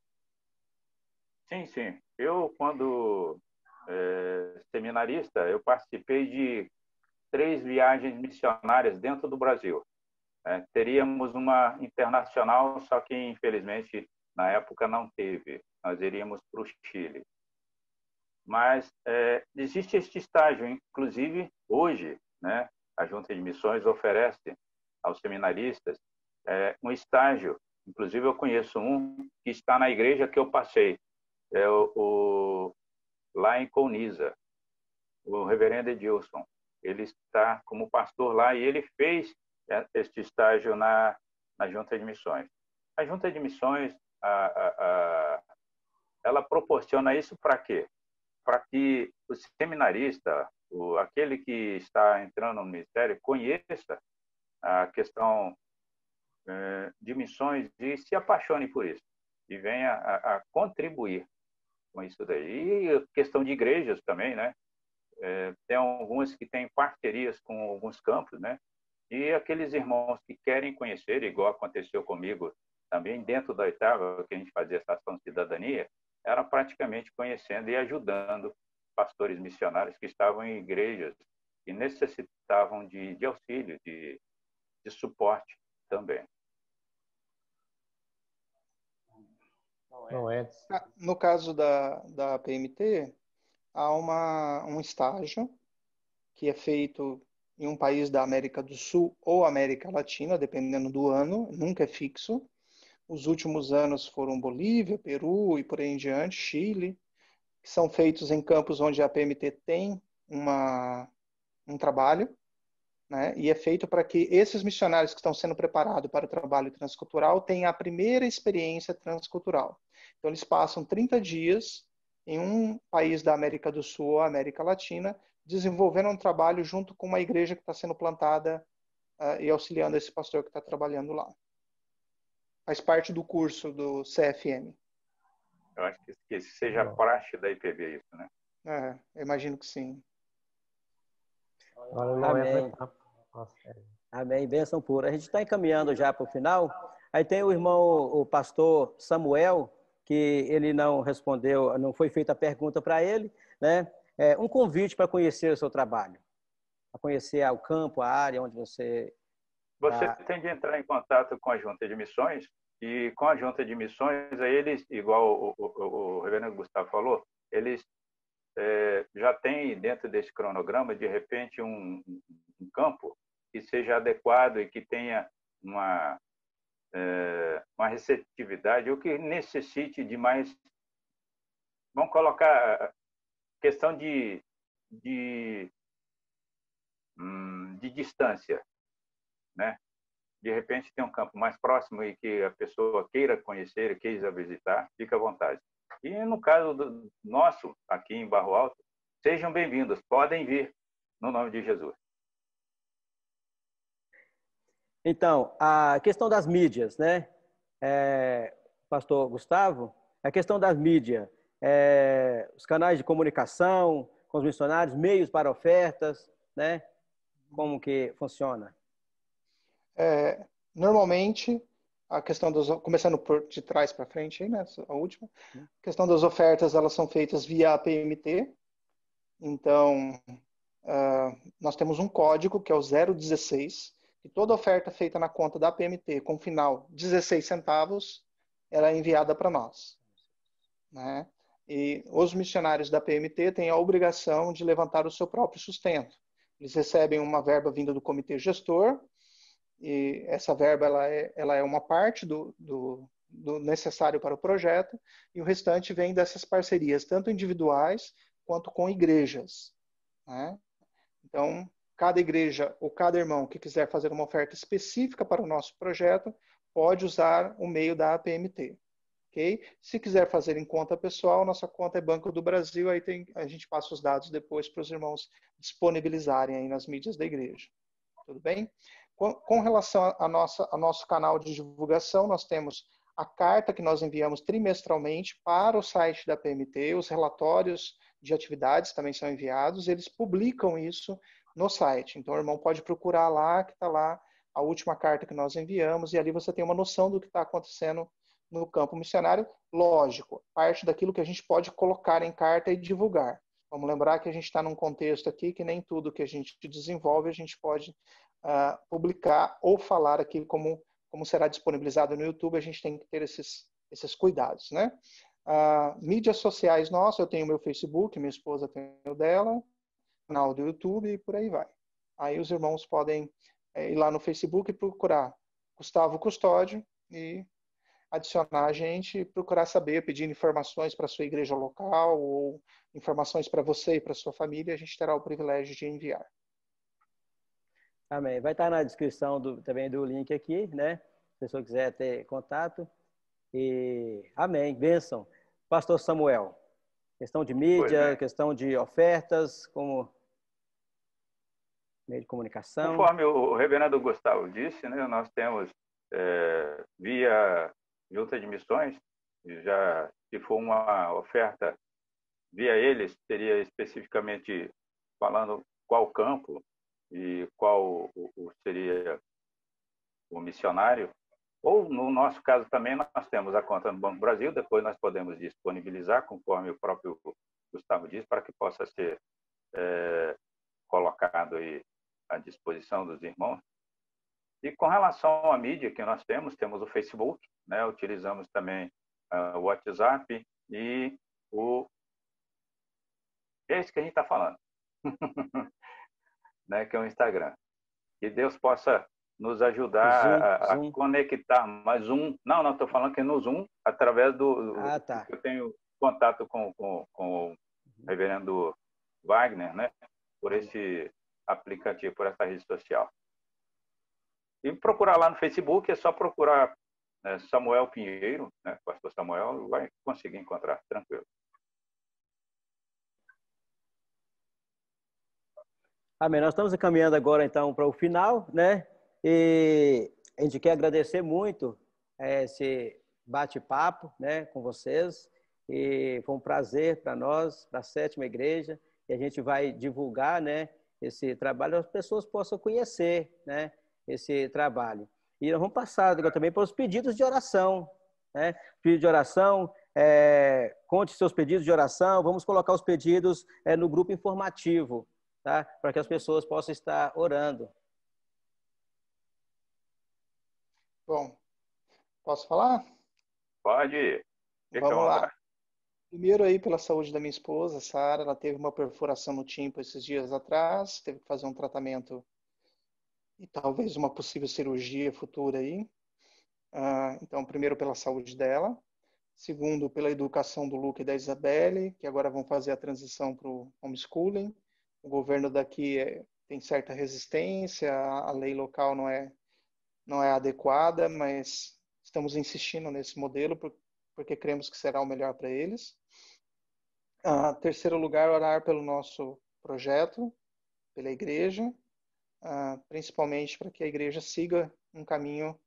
Sim, sim. Eu, quando seminarista, eu participei de 3 viagens missionárias dentro do Brasil. Teríamos uma internacional, só que, infelizmente, na época não teve. Nós iríamos para o Chile. Mas existe este estágio, inclusive hoje, né? A Junta de Missões oferece aos seminaristas um estágio. Inclusive eu conheço um que está na igreja que eu passei, lá em Colniza, o reverendo Edilson. Ele está como pastor lá e ele fez este estágio na Junta de Missões. A Junta de Missões, ela proporciona isso para quê? Para que o seminarista, aquele que está entrando no ministério, conheça a questão de missões e se apaixone por isso e venha a contribuir com isso daí. E questão de igrejas também, né? Tem algumas que têm parcerias com alguns campos, né? E aqueles irmãos que querem conhecer, igual aconteceu comigo também dentro da oitava, que a gente fazia essa ação de cidadania, era praticamente conhecendo e ajudando pastores missionários que estavam em igrejas e necessitavam de auxílio, de suporte também. No caso da PMT, há um estágio que é feito em um país da América do Sul ou América Latina, dependendo do ano, nunca é fixo. Os últimos anos foram Bolívia, Peru e por aí em diante, Chile, que são feitos em campos onde a PMT tem um trabalho, né? E é feito para que esses missionários que estão sendo preparados para o trabalho transcultural tenham a primeira experiência transcultural. Então, eles passam 30 dias em um país da América do Sul ou América Latina, desenvolvendo um trabalho junto com uma igreja que está sendo plantada e auxiliando esse pastor que está trabalhando lá. Faz parte do curso do CFM. Eu acho que seja a praxe da IPB isso, né? Eu imagino que sim. Amém. Amém. Bênção pura. A gente está encaminhando já para o final. Aí tem o irmão, o pastor Samuel, que ele não respondeu, não foi feita a pergunta para ele, né? Um convite para conhecer o seu trabalho, para conhecer o campo, a área onde você... Você tem de entrar em contato com a Junta de Missões, e com a Junta de Missões, aí eles, igual o reverendo Gustavo falou, eles já têm dentro desse cronograma, de repente, um campo que seja adequado e que tenha uma receptividade, ou que necessite de mais... Vamos colocar questão de distância, né? De repente tem um campo mais próximo e que a pessoa queira conhecer, queira visitar, fica à vontade. E no caso nosso, aqui em Barro Alto, sejam bem-vindos, podem vir, no nome de Jesus. Então, a questão das mídias, né? Pastor Gustavo, a questão das mídias. os canais de comunicação com os missionários, meios para ofertas, né? Como que funciona? Normalmente, a questão começando de trás para frente, aí, né, a última, a questão das ofertas, elas são feitas via APMT. Então, nós temos um código que é o 016, e toda oferta feita na conta da APMT com final 16 centavos, ela é enviada para nós, né? E os missionários da PMT têm a obrigação de levantar o seu próprio sustento. Eles recebem uma verba vinda do comitê gestor, e essa verba ela é uma parte do necessário para o projeto, e o restante vem dessas parcerias, tanto individuais quanto com igrejas, né? Então, cada igreja ou cada irmão que quiser fazer uma oferta específica para o nosso projeto, pode usar o meio da APMT. Okay? Se quiser fazer em conta pessoal, nossa conta é Banco do Brasil, aí a gente passa os dados depois para os irmãos disponibilizarem aí nas mídias da igreja. Tudo bem? Com relação ao nosso canal de divulgação, nós temos a carta que nós enviamos trimestralmente para o site da PMT, os relatórios de atividades também são enviados, eles publicam isso no site. Então, o irmão pode procurar lá, que está lá a última carta que nós enviamos, e ali você tem uma noção do que está acontecendo no campo missionário. Lógico, parte daquilo que a gente pode colocar em carta e divulgar. Vamos lembrar que a gente está num contexto aqui que nem tudo que a gente desenvolve a gente pode publicar ou falar aqui como será disponibilizado no YouTube, a gente tem que ter esses cuidados, né? Mídias sociais nossas, eu tenho meu Facebook, minha esposa tem o dela, canal do YouTube e por aí vai. Aí os irmãos podem ir lá no Facebook e procurar Gustavo Custódio e adicionar a gente, procurar saber, pedir informações para a sua igreja local ou informações para você e para a sua família, a gente terá o privilégio de enviar. Amém. Vai estar na descrição também do link aqui, né? Se a pessoa quiser ter contato. E amém. Bênção. Pastor Samuel, questão de mídia, questão de ofertas, como meio de comunicação. Conforme o reverendo Gustavo disse, né, nós temos via Junta de Missões, já se for uma oferta via eles, seria especificamente falando qual campo e qual seria o missionário. Ou, no nosso caso também, nós temos a conta no Banco do Brasil, depois nós podemos disponibilizar, conforme o próprio Gustavo disse, para que possa ser colocado aí à disposição dos irmãos. E com relação à mídia que nós temos o Facebook, né? Utilizamos também o WhatsApp e esse que a gente está falando, né? Que é o Instagram. Que Deus possa nos ajudar a conectar mais um. Não, estou falando que no Zoom, através tá. Eu tenho contato com o reverendo Wagner, né? Por esse aplicativo, por essa rede social. E procurar lá no Facebook, é só procurar Samuel Pinheiro, né? Pastor Samuel, vai conseguir encontrar, tranquilo. Amém. Nós estamos encaminhando agora, então, para o final, né? E a gente quer agradecer muito esse bate-papo, né, com vocês. E foi um prazer para nós, para a Sétima Igreja, e a gente vai divulgar, né, esse trabalho, as pessoas possam conhecer, né, esse trabalho. E nós vamos passar agora também para os pedidos de oração, né? Pedido de oração, conte seus pedidos de oração, vamos colocar os pedidos no grupo informativo, tá? Para que as pessoas possam estar orando. Bom, posso falar? Pode. Vamos lá. Primeiro aí pela saúde da minha esposa, Sara, ela teve uma perfuração no tímpano esses dias atrás, teve que fazer um tratamento e talvez uma possível cirurgia futura aí. Então, primeiro pela saúde dela. Segundo, pela educação do Luca e da Isabelle, que agora vão fazer a transição para o homeschooling. O governo daqui tem certa resistência, a lei local não é adequada, mas estamos insistindo nesse modelo porque cremos que será o melhor para eles. Terceiro lugar, orar pelo nosso projeto, pela igreja, principalmente para que a igreja siga um caminho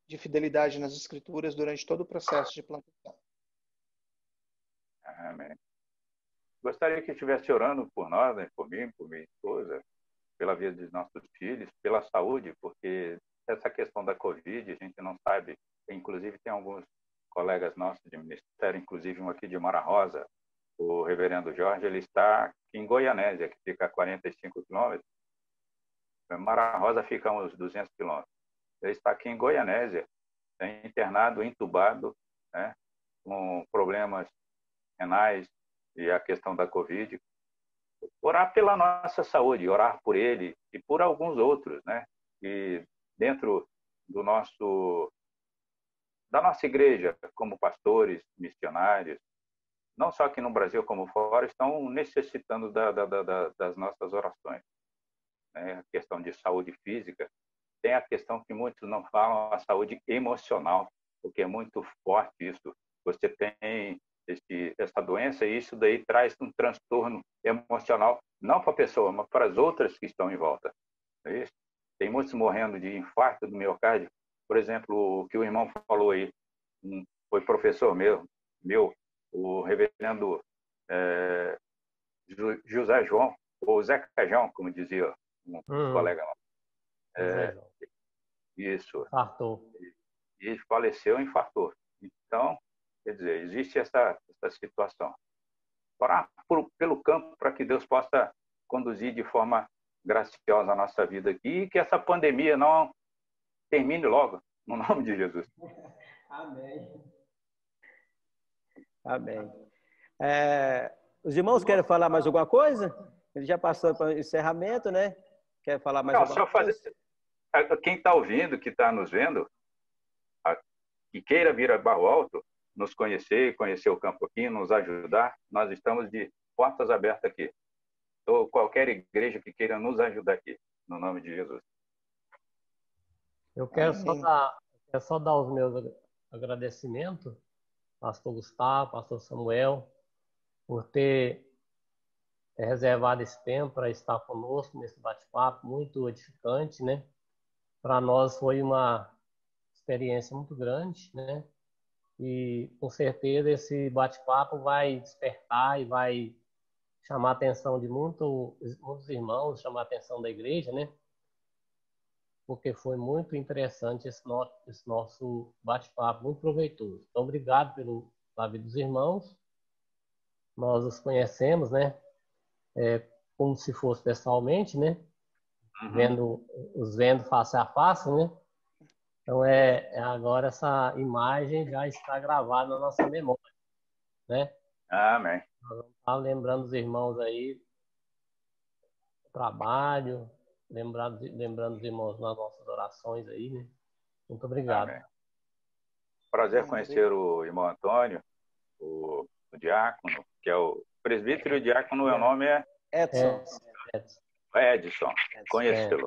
de fidelidade nas escrituras durante todo o processo de plantação. Amém. Gostaria que estivesse orando por nós, né, por mim, por minha esposa, pela vida dos nossos filhos, pela saúde, porque essa questão da Covid, a gente não sabe. Inclusive, tem alguns colegas nossos de ministério, inclusive um aqui de Mara Rosa, o reverendo Jorge, ele está aqui em Goianésia, que fica a 45 quilômetros. Mara Rosa fica a uns 200 quilômetros. Ele está aqui em Goianésia, internado, entubado, né, com problemas renais e a questão da Covid. Orar pela nossa saúde, orar por ele e por alguns outros, né? E dentro da nossa igreja, como pastores, missionários, não só aqui no Brasil como fora, estão necessitando das nossas orações. Né? A questão de saúde física, tem a questão que muitos não falam, a saúde emocional, porque é muito forte isso. Você tem essa doença e isso daí traz um transtorno emocional, não para a pessoa, mas para as outras que estão em volta. É isso? Tem muitos morrendo de infarto do miocárdio. Por exemplo, o que o irmão falou aí, foi professor meu, o reverendo José João, ou Zé Cajão, como dizia um colega nosso. Isso. Infartou. E faleceu, infartou. Então, quer dizer, existe essa situação. Orar pelo campo para que Deus possa conduzir de forma graciosa a nossa vida aqui e que essa pandemia não termine logo, no nome de Jesus. Amém. Amém. Os irmãos querem falar mais alguma coisa? Ele já passou para o encerramento, né? Quer falar mais alguma coisa? Quem está ouvindo, que está nos vendo, que queira vir a Barro Alto, nos conhecer o campo aqui, nos ajudar, nós estamos de portas abertas aqui. Ou qualquer igreja que queira nos ajudar aqui, no nome de Jesus. Eu quero só dar os meus agradecimentos, pastor Gustavo, pastor Samuel, por ter reservado esse tempo para estar conosco nesse bate-papo muito edificante, né? Para nós foi uma experiência muito grande, né? E com certeza esse bate-papo vai despertar e vai chamar a atenção de muitos irmãos, chamar a atenção da igreja, né? Porque foi muito interessante esse nosso bate-papo, muito proveitoso. Então, obrigado pela vida dos irmãos. Nós os conhecemos, né? Como se fosse pessoalmente, né? Os vendo face a face, né? Então, agora essa imagem já está gravada na nossa memória, né? Amém. Nós vamos estar lembrando os irmãos aí do trabalho, lembrando os irmãos nas nossas orações aí, né? Muito obrigado. Amém. Prazer conhecer o irmão Antônio, o diácono, que é o presbítero e o diácono, o nome é Edson. Conhecê-lo.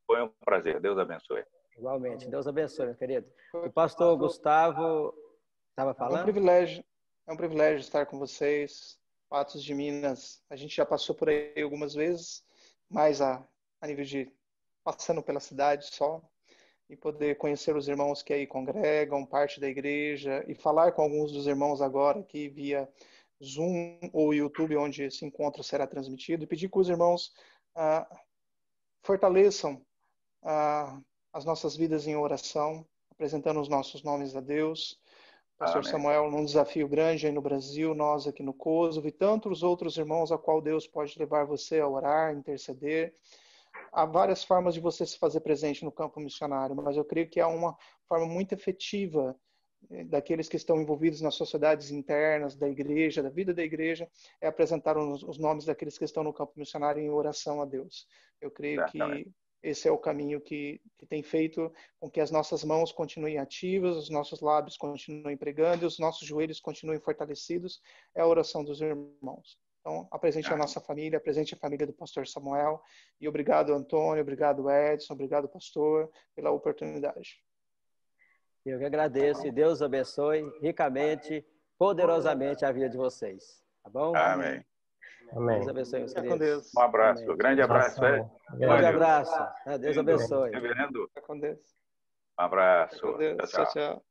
Foi um prazer. Deus abençoe. Igualmente. Deus abençoe, meu querido. O pastor Gustavo estava falando? É um privilégio estar com vocês. Patos de Minas, a gente já passou por aí algumas vezes, mas a nível de passando pela cidade só, e poder conhecer os irmãos que aí congregam, parte da igreja, e falar com alguns dos irmãos agora aqui via Zoom ou YouTube, onde esse encontro será transmitido, e pedir que os irmãos fortaleçam as nossas vidas em oração, apresentando os nossos nomes a Deus. Pastor Samuel, num desafio grande aí no Brasil, nós aqui no Kosovo e tantos outros irmãos a qual Deus pode levar você a orar, interceder. Há várias formas de você se fazer presente no campo missionário, mas eu creio que há uma forma muito efetiva daqueles que estão envolvidos nas sociedades internas da igreja, da vida da igreja, é apresentar os nomes daqueles que estão no campo missionário em oração a Deus. Eu creio que esse é o caminho que tem feito com que as nossas mãos continuem ativas, os nossos lábios continuem pregando e os nossos joelhos continuem fortalecidos. É a oração dos irmãos. Então, apresente a nossa família, apresente a família do pastor Samuel. E obrigado, Antônio, obrigado, Edson, obrigado, pastor, pela oportunidade. Eu que agradeço e Deus abençoe ricamente, poderosamente a vida de vocês. Tá bom? Amém. Amém. Deus abençoe, meus queridos. Um abraço. Amém. Grande abraço. Grande abraço. Deus abençoe. Reverendo. Fica com Deus. Um abraço. Fica com Deus. Tchau, tchau. Tchau, tchau.